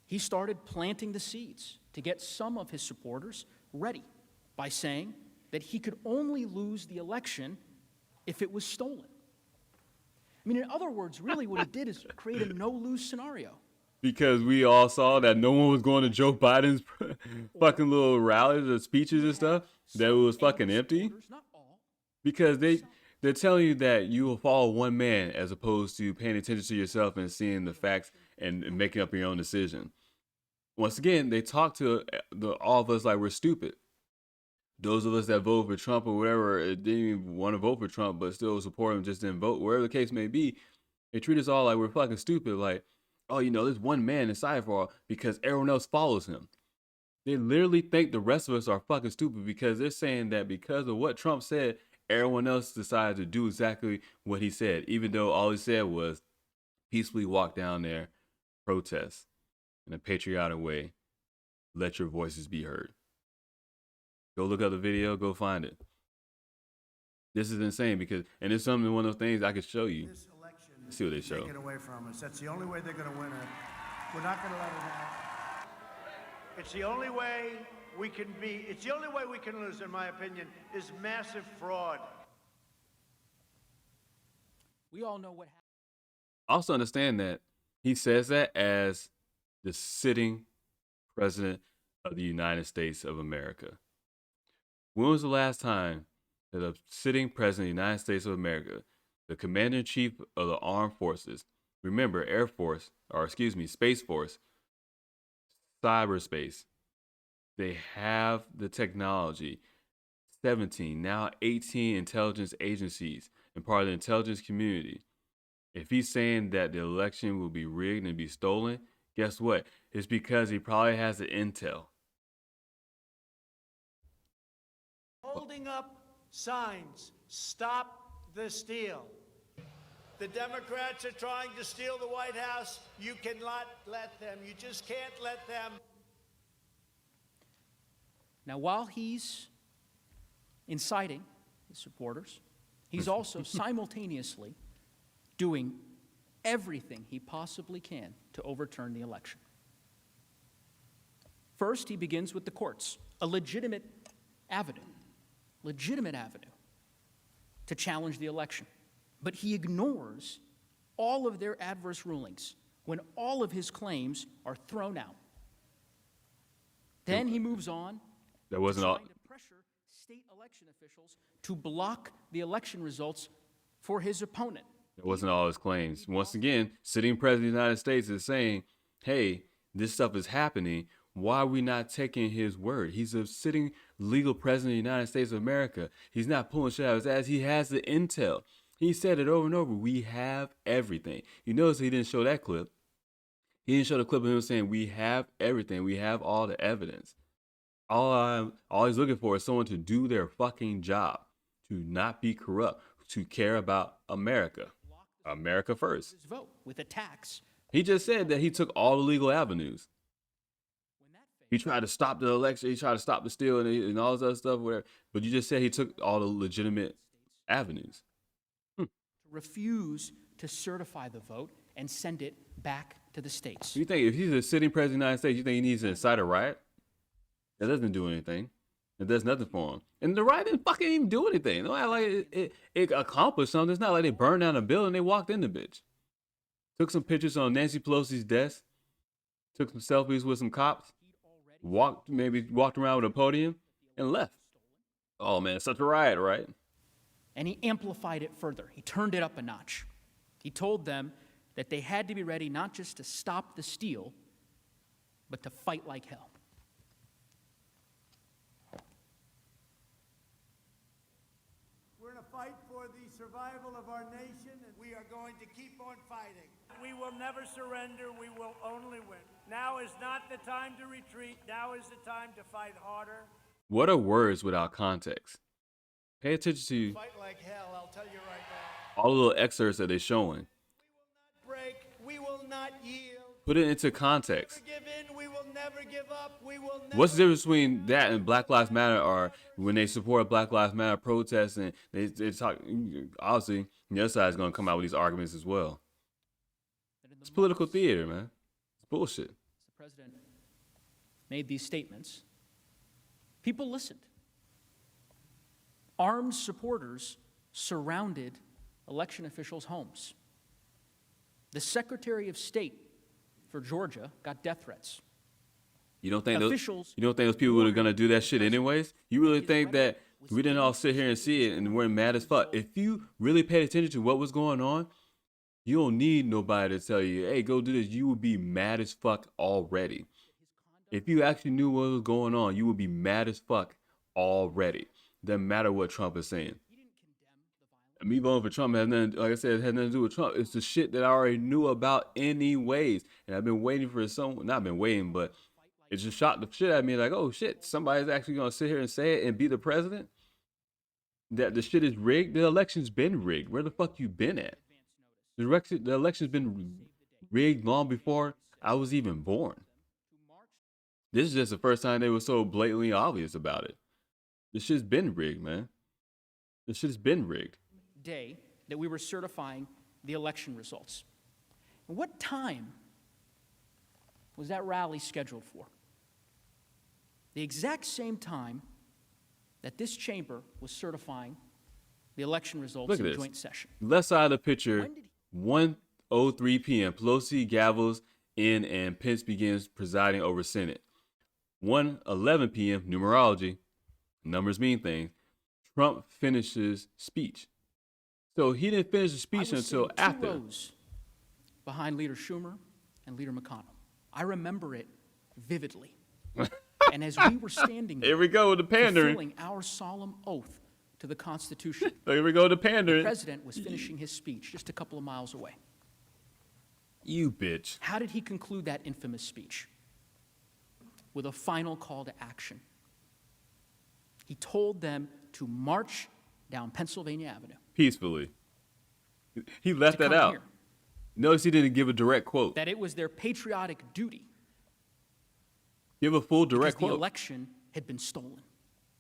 He started planting the seeds to get some of his supporters ready by saying that he could only lose the election if it was stolen. I mean, in other words, really what he did is create a no-lose scenario. Because we all saw that no one was going to Joe Biden's fucking little rallies or speeches and stuff, that it was fucking empty. Because they're telling you that you will follow one man as opposed to paying attention to yourself and seeing the facts and making up your own decision. Once again, they talk to all of us like we're stupid. Those of us that vote for Trump or whatever, didn't even want to vote for Trump, but still support him, just didn't vote. Wherever the case may be, they treat us all like we're fucking stupid. Like, oh, you know, there's one man inside for all because everyone else follows him. They literally think the rest of us are fucking stupid because they're saying that because of what Trump said, everyone else decided to do exactly what he said, even though all he said was peacefully walk down there, protest in a patriotic way, let your voices be heard. Go look up the video, go find it. This is insane because, and it's something, one of those things I could show you. This election, see what they show. Take it away from us. That's the only way they're going to win it. We're not going to let it happen. It's the only way we can be, it's the only way we can lose, in my opinion, is massive fraud. We all know what happened. Also understand that he says that as the sitting president of the United States of America. When was the last time that a sitting president of the United States of America, the commander-in-chief of the armed forces, remember Air Force, or excuse me, Space Force, cyberspace, they have the technology, 17, now 18 intelligence agencies and part of the intelligence community. If he's saying that the election will be rigged and be stolen, guess what? It's because he probably has the intel. Holding up signs, stop the steal. The Democrats are trying to steal the White House. You cannot let them. You just can't let them. Now, while he's inciting his supporters, he's also simultaneously doing everything he possibly can to overturn the election. First, he begins with the courts, a legitimate avenue to challenge the election. But he ignores all of their adverse rulings when all of his claims are thrown out. Then he moves on That wasn't all. trying to pressure state election officials to block the election results for his opponent. That wasn't all his claims. Once again, sitting president of the United States is saying, hey, this stuff is happening. Why are we not taking his word? He's a sitting legal president of the United States of America. He's not pulling shit out of his ass. He has the intel. He said it over and over. We have everything. You notice he didn't show that clip. He didn't show the clip of him saying, we have everything. We have all the evidence. All he's looking for is someone to do their fucking job, to not be corrupt, to care about America. America first. His vote with attacks. He just said that he took all the legal avenues. He tried to stop the election. He tried to stop the steal and all this other stuff, whatever. But you just said he took all the legitimate avenues. Refuse to certify the vote and send it back to the states. You think if he's a sitting president of the United States, you think he needs to incite a riot? That doesn't do anything. It does nothing for him. And the riot didn't fucking even do anything. No, like it accomplished something. It's not like they burned down a building. They walked in the bitch. Took some pictures on Nancy Pelosi's desk. Took some selfies with some cops. Walked around with a podium and left. Oh man, such a riot, right? And he amplified it further. He turned it up a notch. He told them that they had to be ready not just to stop the steal, but to fight like hell. We're in a fight for the survival of our nation, and we are going to keep on fighting. We will never surrender. We will only win. Now is not the time to retreat. Now is the time to fight harder. What are words without context? Pay attention to Fight like hell, I'll tell you right now. all the little excerpts that they're showing. Break. We will not yield. Put it into context. Give in. We will never give up. We will never. What's the difference between that and Black Lives Matter? Or when they support Black Lives Matter protests and they talk, obviously the other side is going to come out with these arguments as well. It's political theater, man. It's bullshit. The president made these statements. People listened. Armed supporters surrounded election officials' homes. The Secretary of State for Georgia got death threats. You don't think Officials those people were gonna do that shit anyways? You really think that we didn't all sit here and see it and we're mad as fuck? If you really paid attention to what was going on, you don't need nobody to tell you, hey, go do this. You would be mad as fuck already. If you actually knew what was going on, you would be mad as fuck already. Doesn't matter what Trump is saying. Me voting for Trump has nothing, like I said, it has nothing to do with Trump. It's the shit that I already knew about anyways. And I've been waiting for someone, not been waiting, but it just shocked the shit out of me. Like, oh shit, somebody's actually going to sit here and say it and be the president? That the shit is rigged? The election's been rigged. Where the fuck you been at? The election's been rigged long before I was even born. This is just the first time they were so blatantly obvious about it. This shit's been rigged, man. This shit's been rigged. Day that we were certifying the election results. And what time was that rally scheduled for? The exact same time that this chamber was certifying the election results in joint session. Left side of the picture, 1:03 p.m. Pelosi gavels in and Pence begins presiding over Senate. 1:11 p.m. numerology, numbers mean things. Trump finishes speech. So he didn't finish the speech until after. 2 rows behind Leader Schumer and Leader McConnell. I remember it vividly. And as we were standing there, here we go with the pandering, fulfilling our solemn oath to the Constitution, here we go with the pandering. The president was finishing his speech just a couple of miles away. You bitch. How did he conclude that infamous speech? With a final call to action. He told them to march down Pennsylvania Avenue. Peacefully. He left that out. Here. Notice he didn't give a direct quote. That it was their patriotic duty. Give a full direct quote. The election had been stolen.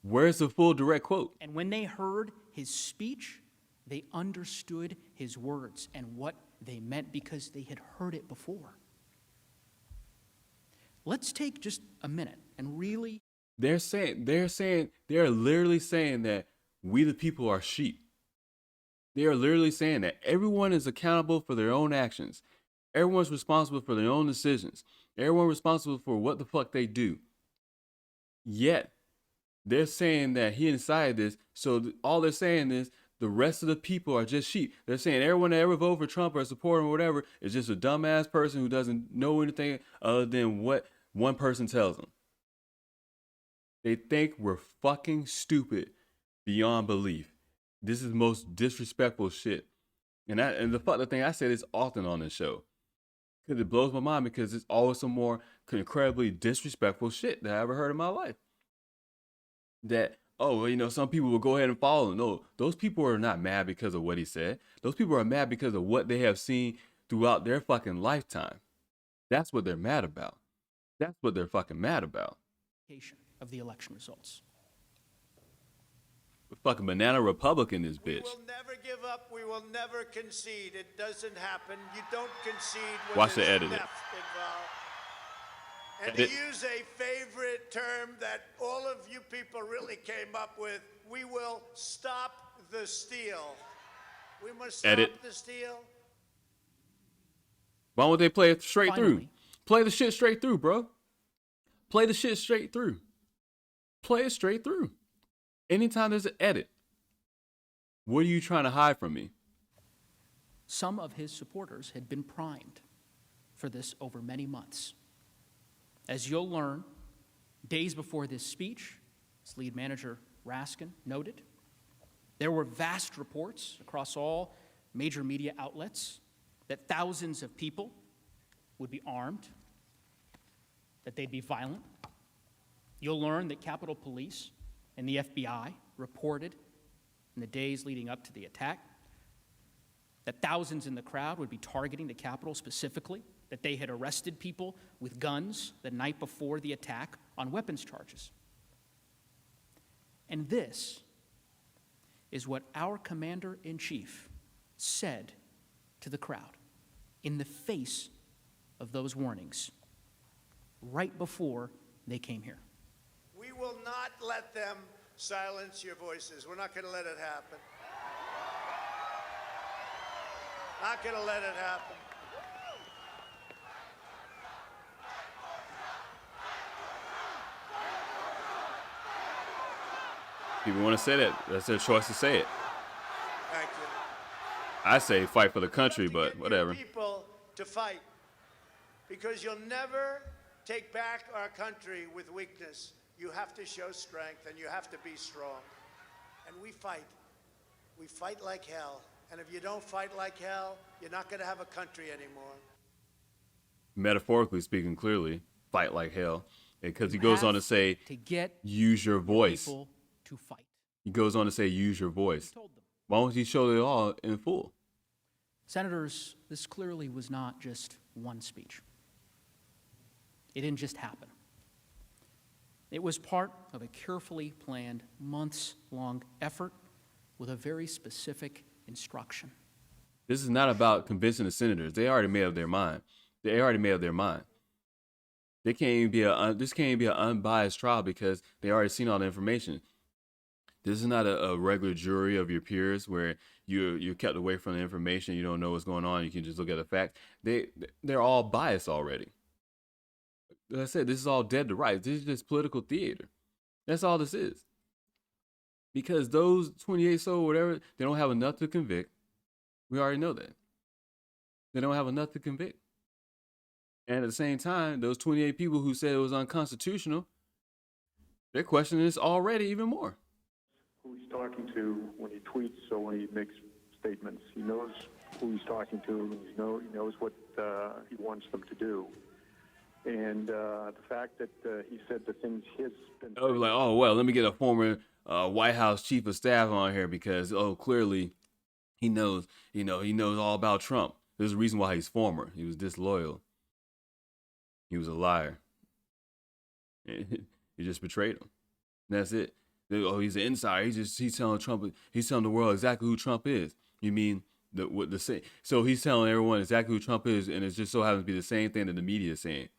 Where's the full direct quote? And when they heard his speech, they understood his words and what they meant because they had heard it before. Let's take just a minute and really. They're literally saying that we the people are sheep. They are literally saying that everyone is accountable for their own actions. Everyone's responsible for their own decisions. Everyone's responsible for what the fuck they do. Yet, they're saying that he incited this, so all they're saying is the rest of the people are just sheep. They're saying everyone that ever voted for Trump or support him or whatever is just a dumbass person who doesn't know anything other than what one person tells them. They think we're fucking stupid beyond belief. This is the most disrespectful shit. And the fuck thing I say this often on this show. Because it blows my mind because it's always some more incredibly disrespectful shit that I ever heard in my life. That, oh, well, you know, some people will go ahead and follow him. No, those people are not mad because of what he said. Those people are mad because of what they have seen throughout their fucking lifetime. That's what they're mad about. That's what they're fucking mad about. Of the election results. Fucking banana Republican, this bitch. We will never give up. We will never concede. It doesn't happen. You don't concede when Watch the there's edit. theft involved. And to use a favorite term that all of you people really came up with, we will stop the steal. We must stop the steal. Why won't they play it straight through? Play the shit straight through, bro. Play the shit straight through. Play it straight through. Anytime there's an edit, what are you trying to hide from me? Some of his supporters had been primed for this over many months. As you'll learn, days before this speech, as lead manager Raskin noted, there were vast reports across all major media outlets that thousands of people would be armed, that they'd be violent. You'll learn that Capitol Police and the FBI reported in the days leading up to the attack that thousands in the crowd would be targeting the Capitol specifically, that they had arrested people with guns the night before the attack on weapons charges. And this is what our commander-in-chief said to the crowd in the face of those warnings right before they came here. We will not let them silence your voices. We're not going to let it happen. Not going to let it happen. People want to say that. That's their choice to say it. Thank you. I say fight for the country, but whatever. People to fight, because you'll never take back our country with weakness. You have to show strength, and you have to be strong. And we fight. We fight like hell. And if you don't fight like hell, you're not going to have a country anymore. Metaphorically speaking, clearly, fight like hell. Because he goes on to say, get use your voice. People to fight. He goes on to say, use your voice. Why don't he show it all in full? Senators, this clearly was not just one speech. It didn't just happen. It was part of a carefully planned, months-long effort with a very specific instruction. This is not about convincing the senators. They already made up their mind. They already made up their mind. This can't even be an unbiased trial because they already seen all the information. This is not a regular jury of your peers where you're kept away from the information. You don't know what's going on. You can just look at the facts. They're all biased already. Like I said, this is all dead to rights. This is just political theater. That's all this is. Because those 28 so whatever, they don't have enough to convict. We already know that. They don't have enough to convict. And at the same time, those 28 people who said it was unconstitutional, they're questioning this already even more. Who he's talking to when he tweets or when he makes statements. He knows who he's talking to. He knows what he wants them to do. And the fact that he said the things he's been saying. Like, oh, well, let me get a former White House chief of staff on here because, clearly he knows, he knows all about Trump. There's a reason why he's former. He was disloyal. He was a liar. You just betrayed him. That's it. Oh, he's an insider. He's telling Trump. He's telling the world exactly who Trump is. You mean the same? So he's telling everyone exactly who Trump is, and it just so happens to be the same thing that the media is saying.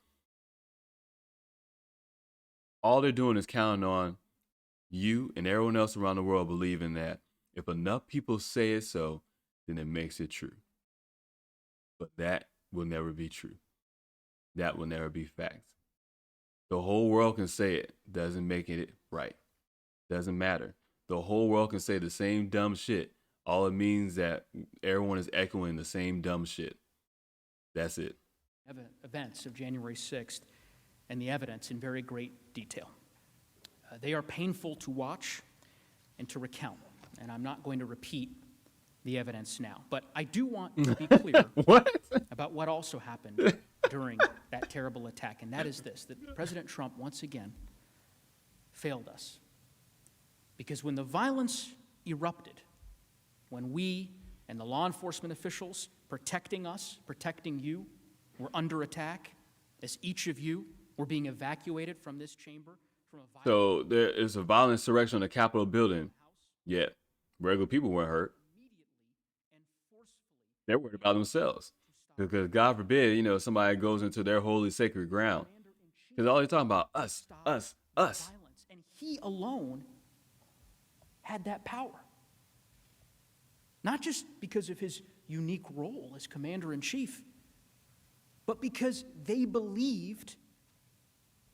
All they're doing is counting on you and everyone else around the world believing that if enough people say it so, then it makes it true. But that will never be true. That will never be facts. The whole world can say it, doesn't make it right. Doesn't matter. The whole world can say the same dumb shit. All it means that everyone is echoing the same dumb shit. That's it. Events of January 6th and the evidence in very great detail. They are painful to watch and to recount, and I'm not going to repeat the evidence now. But I do want to be clear about what also happened during that terrible attack, and that is this, that President Trump once again failed us. Because when the violence erupted, when we and the law enforcement officials protecting us, protecting you, were under attack, as each of you were being evacuated from this chamber. So there is a violent insurrection on the Capitol building, yet regular people weren't hurt. They're worried about themselves. Because God forbid, somebody goes into their holy sacred ground. Because all they're talking about, us. And he alone had that power. Not just because of his unique role as commander-in-chief, but because they believed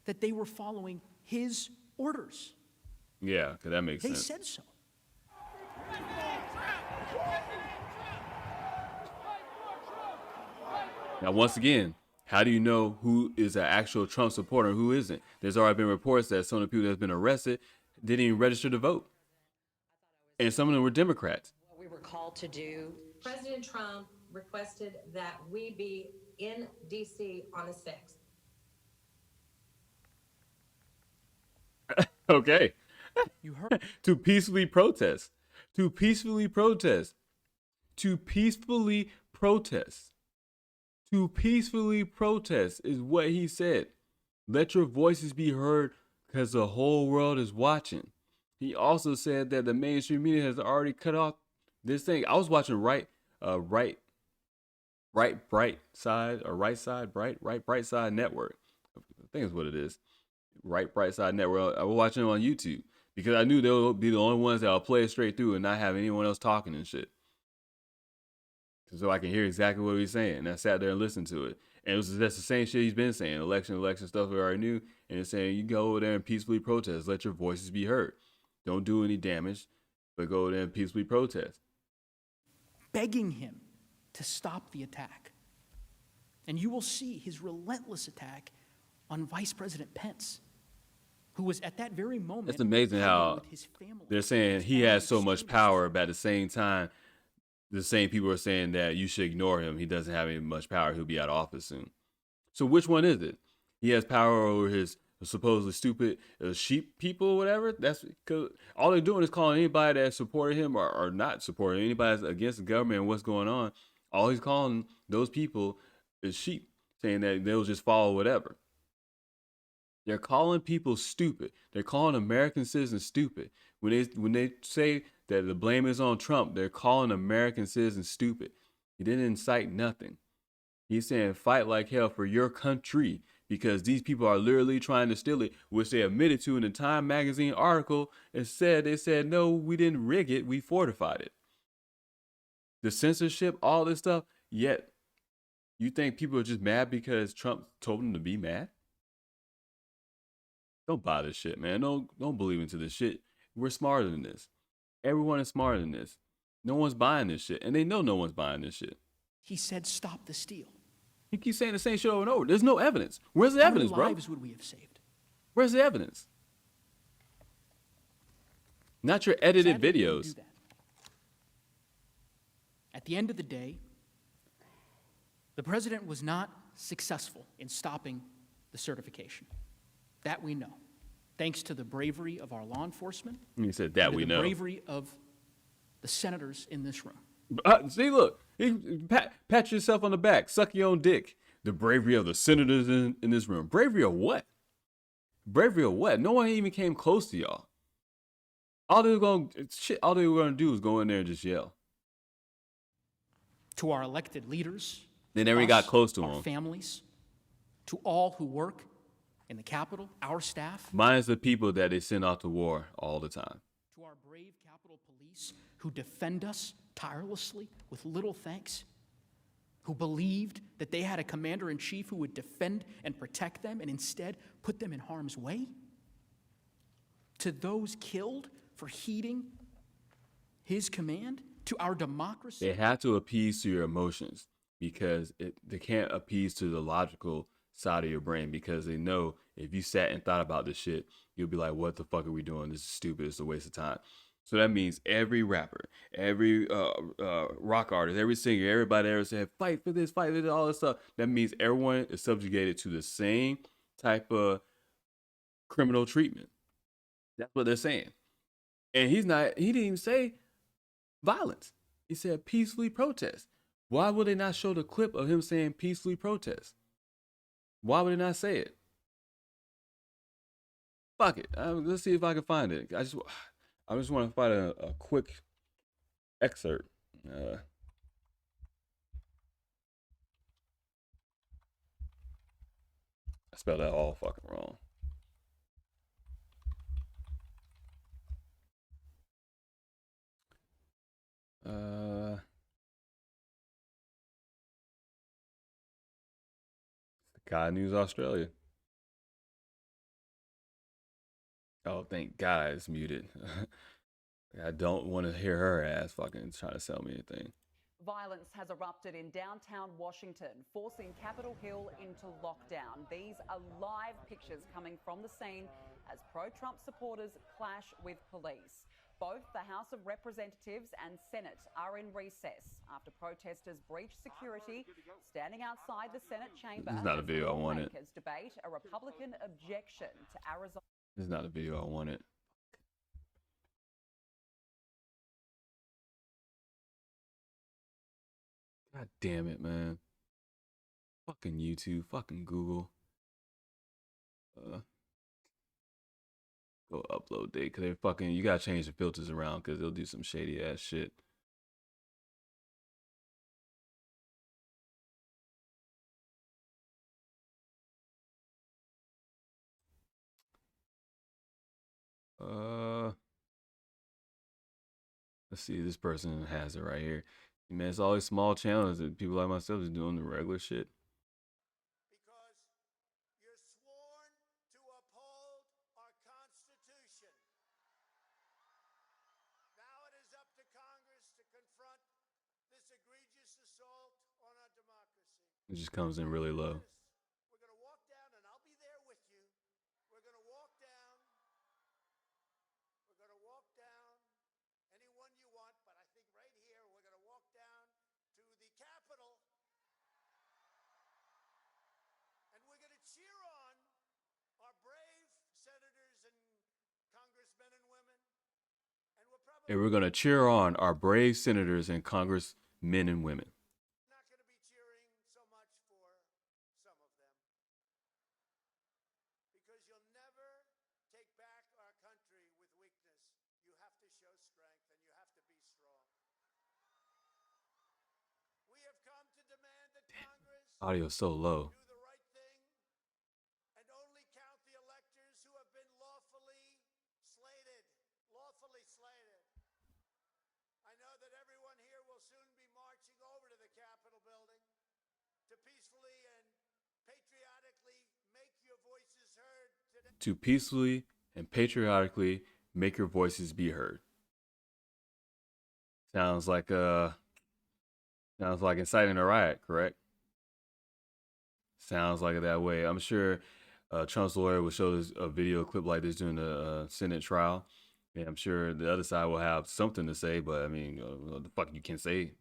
that they were following his orders. Yeah, because that makes sense. They said so. Now, once again, How do you know who is an actual Trump supporter and who isn't? There's already been reports that some of the people that's been arrested didn't even register to vote. And some of them were Democrats. What we were called to do, President Trump requested that we be in D.C. on the 6th. Okay. You heard to peacefully protest. To peacefully protest. To peacefully protest. To peacefully protest is what he said. Let your voices be heard because the whole world is watching. He also said that the mainstream media has already cut off this thing. I was watching Bright Side Network. I think is what it is. Bright Side Network. I was watching it on YouTube because I knew they would be the only ones that will play it straight through and not have anyone else talking and shit. So I can hear exactly what he's saying. And I sat there and listened to it. And that's the same shit he's been saying. Election stuff we already knew. And it's saying you go over there and peacefully protest. Let your voices be heard. Don't do any damage, but go over there and peacefully protest. Begging him to stop the attack. And you will see his relentless attack on Vice President Pence, who was at that very moment. It's amazing how they're saying he has so much power, but at the same time, the same people are saying that you should ignore him. He doesn't have any much power. He'll be out of office soon. So which one is it? He has power over his supposedly stupid sheep people or whatever. That's because all they're doing is calling anybody that supported him or not supporting anybody that's against the government and what's going on. All he's calling those people is sheep, saying that they'll just follow whatever. They're calling people stupid. They're calling American citizens stupid. When they say that the blame is on Trump, they're calling American citizens stupid. He didn't incite nothing. He's saying fight like hell for your country because these people are literally trying to steal it, which they admitted to in the Time magazine article and they said, no, we didn't rig it. We fortified it. The censorship, all this stuff, yet you think people are just mad because Trump told them to be mad? Don't buy this shit, man. Don't believe into this shit. We're smarter than this. Everyone is smarter than this. No one's buying this shit. And they know no one's buying this shit. He said, stop the steal. You keep saying the same shit over and over. There's no evidence. Where's the evidence, bro? How many lives would we have saved? Where's the evidence? Not your edited videos. At the end of the day, the president was not successful in stopping the certification. That we know. Thanks to the bravery of our law enforcement. He said that we know. The bravery of the senators in this room. See, look. Pat yourself on the back. Suck your own dick. The bravery of the senators in this room. Bravery of what? Bravery of what? No one even came close to y'all. All they were going to do is go in there and just yell. To our elected leaders. They never got close to our them. Families. To all who work in the Capitol, our staff. Minus the people that they send out to war all the time. To our brave Capitol Police who defend us tirelessly with little thanks, who believed that they had a commander-in-chief who would defend and protect them and instead put them in harm's way. To those killed for heeding his command, to our democracy. They have to appease to your emotions because they can't appease to the logical side of your brain because they know if you sat and thought about this shit, you'll be like, what the fuck are we doing? This is stupid. It's a waste of time. So that means every rapper, every rock artist, every singer, everybody ever said, fight for this, all this stuff. That means everyone is subjugated to the same type of criminal treatment. That's what they're saying. And he didn't even say violence. He said peacefully protest. Why would they not show the clip of him saying peacefully protest? Why would they not say it? Fuck it. Let's see if I can find it. I just want to find a quick excerpt. I spelled that all fucking wrong. Sky News Australia. Oh, thank God it's muted. I don't want to hear her ass fucking trying to sell me anything. Violence has erupted in downtown Washington, forcing Capitol Hill into lockdown. These are live pictures coming from the scene as pro-Trump supporters clash with police. Both the House of Representatives and Senate are in recess after protesters breached security, standing outside the Senate chamber. This is not a video I wanted. Lawmakers debate a Republican objection to Arizona. This is not a video I wanted. God damn it, man. Fucking YouTube, fucking Google. Go upload date, cause they fucking, you gotta change the filters around, cause they'll do some shady ass shit. Let's see, this person has it right here. Man, it's always small channels that people like myself is doing the regular shit. Because you're sworn to uphold our Constitution. Now it is up to Congress to confront this egregious assault on our democracy. It just comes in really low. We're going to walk down, and I'll be there with you. We're going to walk down. We're going to walk down anyone you want, but I think right here we're going to walk down to the Capitol. And we're going to cheer on our brave senators and congressmen and women. And we're probably And we're gonna cheer on our brave senators and congressmen and women. not going to be cheering so much for some of them. Because you'll never take back our country with weakness. You have to show strength, and you have to be strong. We have come to demand that Congress Audio's so low. do the right thing and only count the electors who have been lawfully slated. Lawfully slated. I know that everyone here will soon be marching over to the Capitol building to peacefully and patriotically make your voices heard today. To peacefully and patriotically make your voices be heard. Sounds like inciting a riot, correct? Sounds like it that way. I'm sure Trump's lawyer will show this a video clip like this during the Senate trial. And I'm sure the other side will have something to say, but I mean, what the fuck you can say?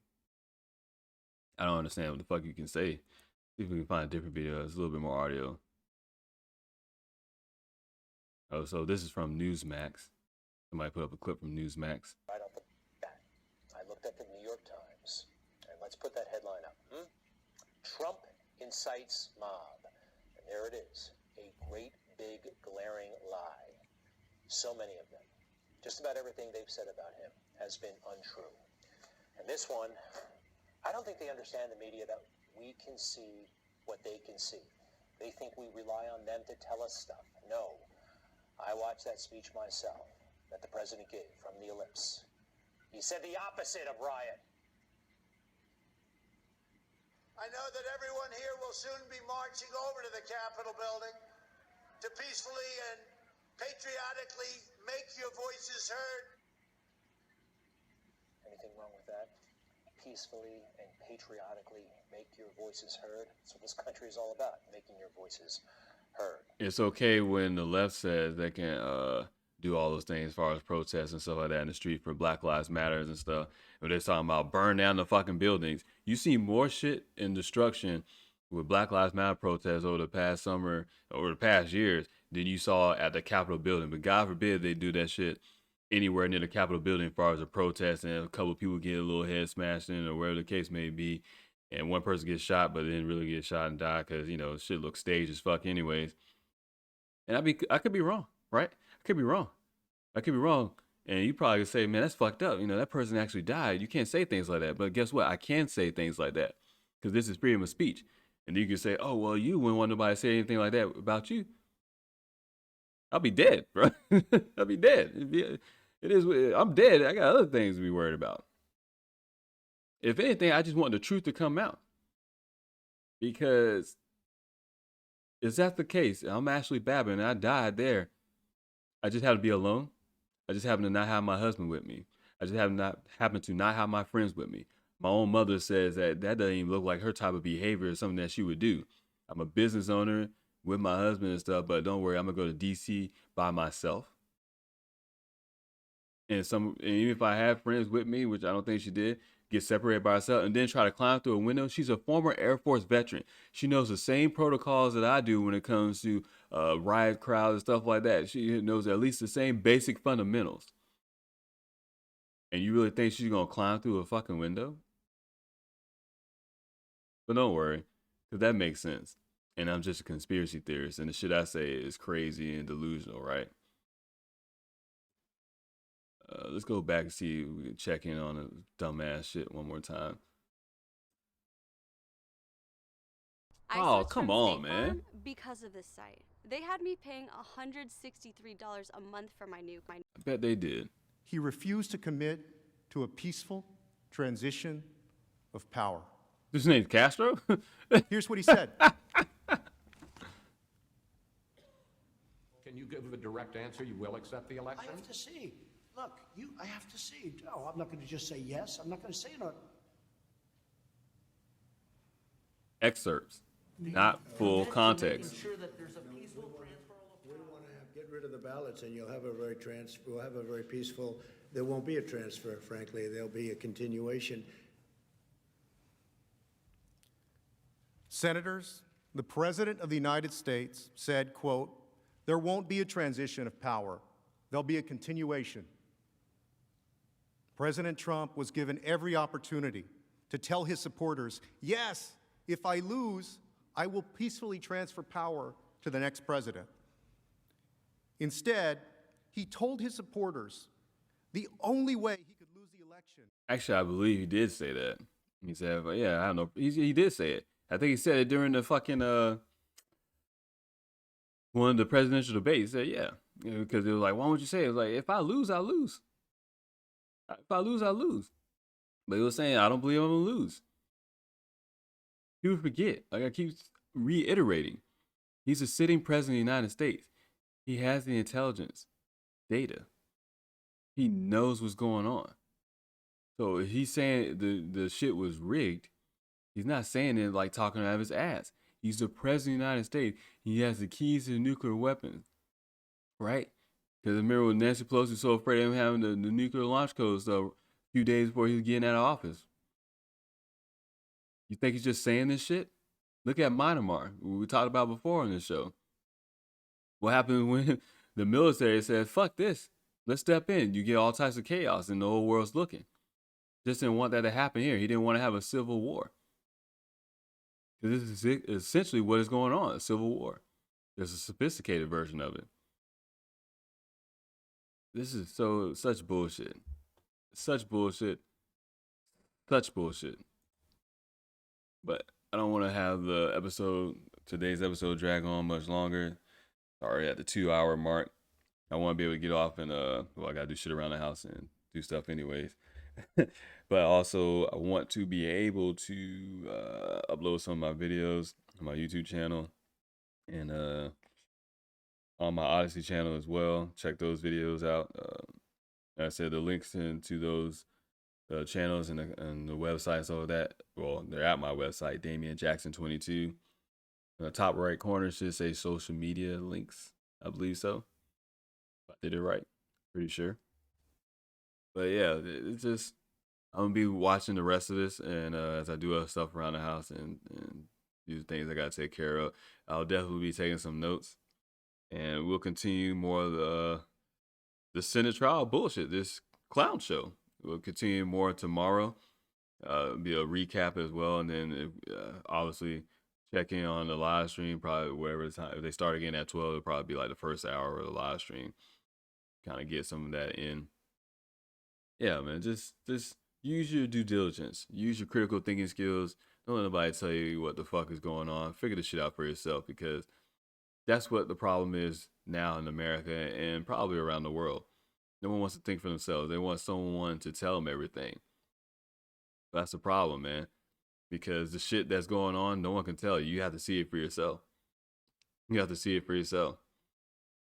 I don't understand what the fuck you can say. See if we can find a different video. It's a little bit more audio. Oh, so this is from Newsmax. Somebody put up a clip from Newsmax. Right off the bat, I looked at the New York Times, and let's put that headline up. Trump incites mob. And there it is, a great big glaring lie. So many of them. Just about everything they've said about him has been untrue. And this one, I don't think they understand the media that we can see what they can see. They think we rely on them to tell us stuff. No. I watched that speech myself that the president gave from the ellipse. He said the opposite of riot. I know that everyone here will soon be marching over to the Capitol building to peacefully and patriotically make your voices heard. Anything wrong with that? Peacefully and patriotically make your voices heard. That's what this country is all about, making your voices heard. It's okay when the left says they can do all those things as far as protests and stuff like that in the street for Black Lives Matters and stuff. When they're talking about burn down the fucking buildings, you see more shit and destruction with Black Lives Matter protests over the past summer, over the past years, than you saw at the Capitol building. But God forbid they do that shit anywhere near the Capitol building as far as a protest and a couple of people get a little head smashed in or whatever the case may be. And one person gets shot, but didn't really get shot and die because, you know, shit looks staged as fuck anyways. And I could be wrong, right? I could be wrong. And you probably could say, man, that's fucked up. You know, that person actually died. You can't say things like that. But guess what? I can say things like that because this is freedom of speech. And you can say, oh, well, you wouldn't want nobody to say anything like that about you. I'll be dead, bro. I'll be dead. It is. I'm dead. I got other things to be worried about. If anything, I just want the truth to come out. Because is that the case? I'm Ashley Babin, and I died there. I just had to be alone. I just happened to not have my husband with me. I just happen to not have my friends with me. My own mother says that doesn't even look like her type of behavior or something that she would do. I'm a business owner with my husband and stuff, but don't worry, I'm gonna go to DC by myself. And even if I have friends with me, which I don't think she did, get separated by herself and then try to climb through a window. She's a former Air Force veteran. She knows the same protocols that I do when it comes to riot crowds and stuff like that. She knows at least the same basic fundamentals. And you really think she's gonna climb through a fucking window? But don't worry, because that makes sense. And I'm just a conspiracy theorist, and the shit I say is crazy and delusional, right? Let's go back and see if we can check in on the dumbass shit one more time. Oh, come on, man. Because of this site. They had me paying $163 a month for my new. I bet they did. He refused to commit to a peaceful transition of power. His name's Castro? Here's what he said. Can you give a direct answer? You will accept the election? I have to see. Look, I have to see. No, I'm not going to just say yes. I'm not going to say no. Excerpts, not full context. Sure that there's a peaceful transfer of We want to get rid of the ballots, and you'll have a we'll have a very peaceful. There won't be a transfer, frankly. There'll be a continuation. Senators, the President of the United States said, quote, "There won't be a transition of power. There'll be a continuation." President Trump was given every opportunity to tell his supporters, yes, if I lose, I will peacefully transfer power to the next president. Instead, he told his supporters the only way he could lose the election. Actually, I believe he did say that. He said, yeah, I don't know. He did say it. I think he said it during the fucking, one of the presidential debates. He said, yeah. Because it was like, why won't you say it? It was like, if I lose, I lose. If I lose, I lose. But he was saying, I don't believe I'm going to lose. People forget. Like I keep reiterating. He's a sitting president of the United States. He has the intelligence, data. He knows what's going on. So if he's saying the shit was rigged, he's not saying it like talking out of his ass. He's the president of the United States. He has the keys to the nuclear weapons, right? Because remember when Nancy Pelosi was so afraid of him having the nuclear launch codes a few days before he was getting out of office. You think he's just saying this shit? Look at Myanmar, we talked about before on this show. What happened when the military said, fuck this, let's step in. You get all types of chaos and the whole world's looking. Just didn't want that to happen here. He didn't want to have a civil war. This is essentially what is going on, a civil war. There's a sophisticated version of it. This is such bullshit. Such bullshit. Such bullshit. But I don't want to have today's episode drag on much longer. Already at the 2-hour mark. I want to be able to get off and, I got to do shit around the house and do stuff anyways. But also I want to be able to upload some of my videos on my YouTube channel and on my Odysee channel as well. Check those videos out. Like I said, the links into those channels and the websites, all of that, well, they're at my website, Damien Jackson 22. In the top right corner should say social media links. I believe so. I did it right. Pretty sure. But yeah, it's just, I'm gonna be watching the rest of this, and as I do other stuff around the house and do things I gotta take care of, I'll definitely be taking some notes, and we'll continue more of the Senate trial bullshit, this clown show. We'll continue more tomorrow. Be a recap as well, and then obviously check in on the live stream, probably whatever the time. If they start again at 12, it'll probably be like the first hour of the live stream. Kind of get some of that in. Yeah, man, just use your due diligence. Use your critical thinking skills. Don't let nobody tell you what the fuck is going on. Figure the shit out for yourself, because that's what the problem is now in America and probably around the world. No one wants to think for themselves. They want someone to tell them everything. That's the problem, man. Because the shit that's going on, no one can tell you. You have to see it for yourself. You have to see it for yourself.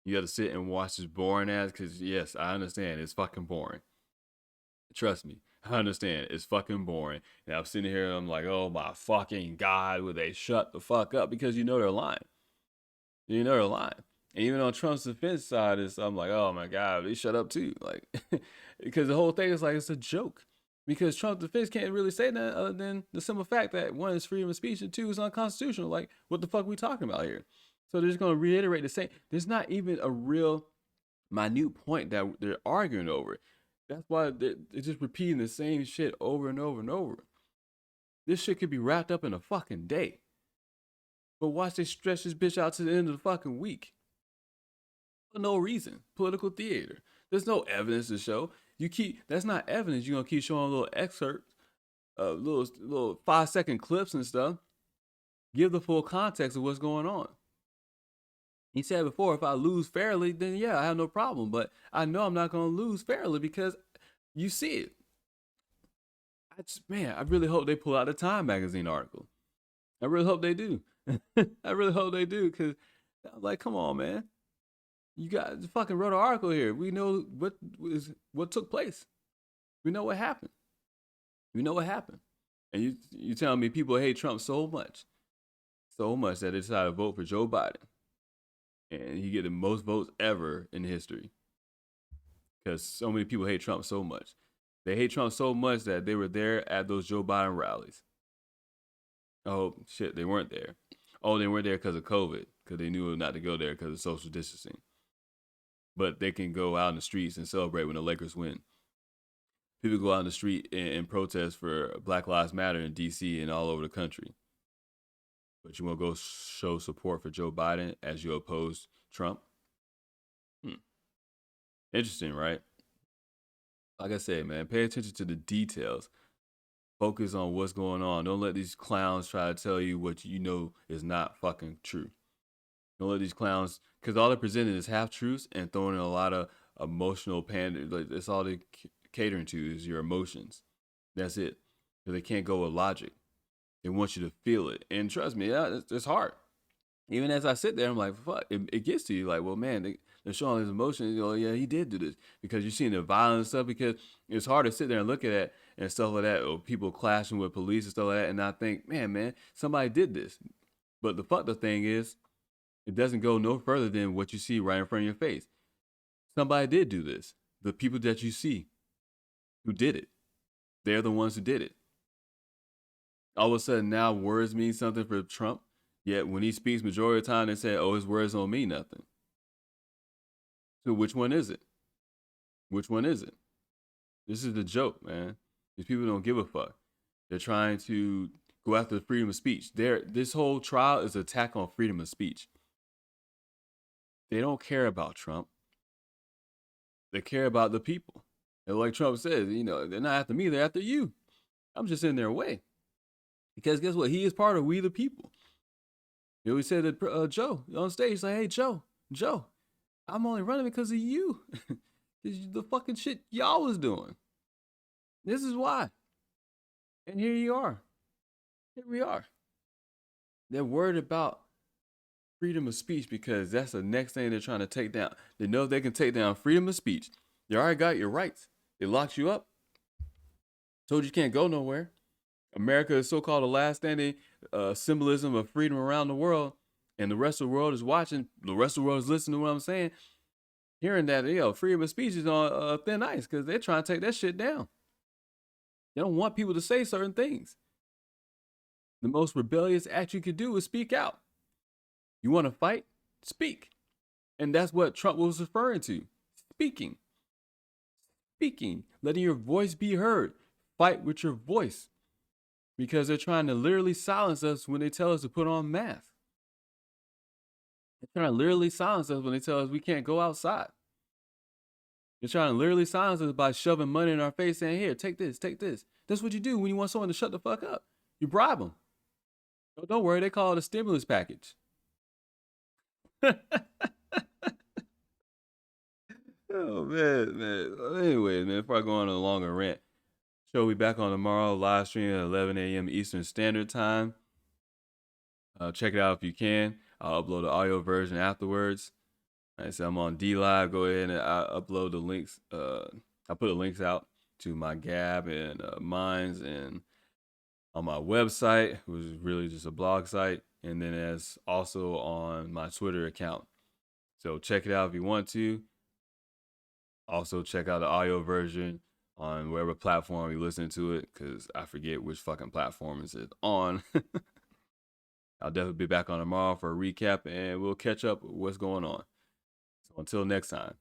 You have to sit and watch this boring ass, because yes, I understand, it's fucking boring. Trust me, I understand. It's fucking boring. And I'm sitting here and I'm like, oh my fucking God, would they shut the fuck up? Because you know they're lying. You know they're lying. And even on Trump's defense side, I'm like, oh my God, they shut up too. Like, because the whole thing is like, it's a joke. Because Trump's defense can't really say that other than the simple fact that one is freedom of speech and two is unconstitutional. Like, what the fuck are we talking about here? So they're just going to reiterate the same. There's not even a real minute point that they're arguing over. That's why they're just repeating the same shit over and over and over. This shit could be wrapped up in a fucking day. But watch they stretch this bitch out to the end of the fucking week. For no reason. Political theater. There's no evidence to show. That's not evidence. You're going to keep showing little excerpts, little 5-second clips and stuff. Give the full context of what's going on. He said before, if I lose fairly, then yeah, I have no problem. But I know I'm not going to lose fairly because you see it. I really hope they pull out the Time magazine article. I really hope they do. I really hope they do, because I'm like, come on, man. You guys fucking wrote an article here. We know what took place. We know what happened. We know what happened. And you telling me people hate Trump so much that they decided to vote for Joe Biden. And he get the most votes ever in history. Because so many people hate Trump so much. They hate Trump so much that they were there at those Joe Biden rallies. Oh, shit, they weren't there. Oh, they weren't there because of COVID. Because they knew not to go there because of social distancing. But they can go out in the streets and celebrate when the Lakers win. People go out in the street and protest for Black Lives Matter in D.C. and all over the country. But you want to go show support for Joe Biden as you oppose Trump? Interesting, right? Like I said, man, pay attention to the details. Focus on what's going on. Don't let these clowns try to tell you what you know is not fucking true. Don't let these clowns, because all they're presenting is half truths and throwing in a lot of emotional pander. Like, that's all they catering to is your emotions. That's it. Because they can't go with logic. They want you to feel it. And trust me, it's hard. Even as I sit there, I'm like, fuck, it gets to you. Like, well, man, they're showing his emotions. You know, yeah, he did do this. Because you're seeing the violence stuff. Because it's hard to sit there and look at that and stuff like that. Or people clashing with police and stuff like that. And not think, man, somebody did this. But the fucked up thing is, it doesn't go no further than what you see right in front of your face. Somebody did do this. The people that you see who did it, they're the ones who did it. All of a sudden now words mean something for Trump. Yet when he speaks majority of the time, they say, oh, his words don't mean nothing. So which one is it? Which one is it? This is the joke, man. These people don't give a fuck. They're trying to go after the freedom of speech. This whole trial is an attack on freedom of speech. They don't care about Trump. They care about the people. And like Trump says, you know, they're not after me, they're after you. I'm just in their way. Because guess what? He is part of we the people. You know, he said to Joe on stage, he's like, hey, Joe, I'm only running because of you. The fucking shit y'all was doing. This is why. And here you are. Here we are. They're worried about freedom of speech because that's the next thing they're trying to take down. They know they can take down freedom of speech. They already got your rights. They locked you up. Told you can't go nowhere. America is so-called the last standing symbolism of freedom around the world. And the rest of the world is watching. The rest of the world is listening to what I'm saying. Hearing that, freedom of speech is on thin ice because they're trying to take that shit down. They don't want people to say certain things. The most rebellious act you could do is speak out. You want to fight? Speak. And that's what Trump was referring to. Speaking. Letting your voice be heard. Fight with your voice. Because they're trying to literally silence us when they tell us to put on masks. They're trying to literally silence us when they tell us we can't go outside. They're trying to literally silence us by shoving money in our face saying, here, take this, take this. That's what you do when you want someone to shut the fuck up. You bribe them. Don't worry, they call it a stimulus package. Oh, man. Anyway, man, before I go on a longer rant, show we back on tomorrow, live stream at 11 a.m. Eastern Standard Time. Check it out if you can. I'll upload the audio version afterwards. Like I said, I'm on D Live. Go ahead and I upload the links. I put the links out to my Gab and Minds and on my website, which is really just a blog site, and then as also on my Twitter account. So check it out if you want to. Also check out the audio version on whatever platform you listen to it, because I forget which fucking platform is it on. I'll definitely be back on tomorrow for a recap, and we'll catch up with what's going on. So until next time.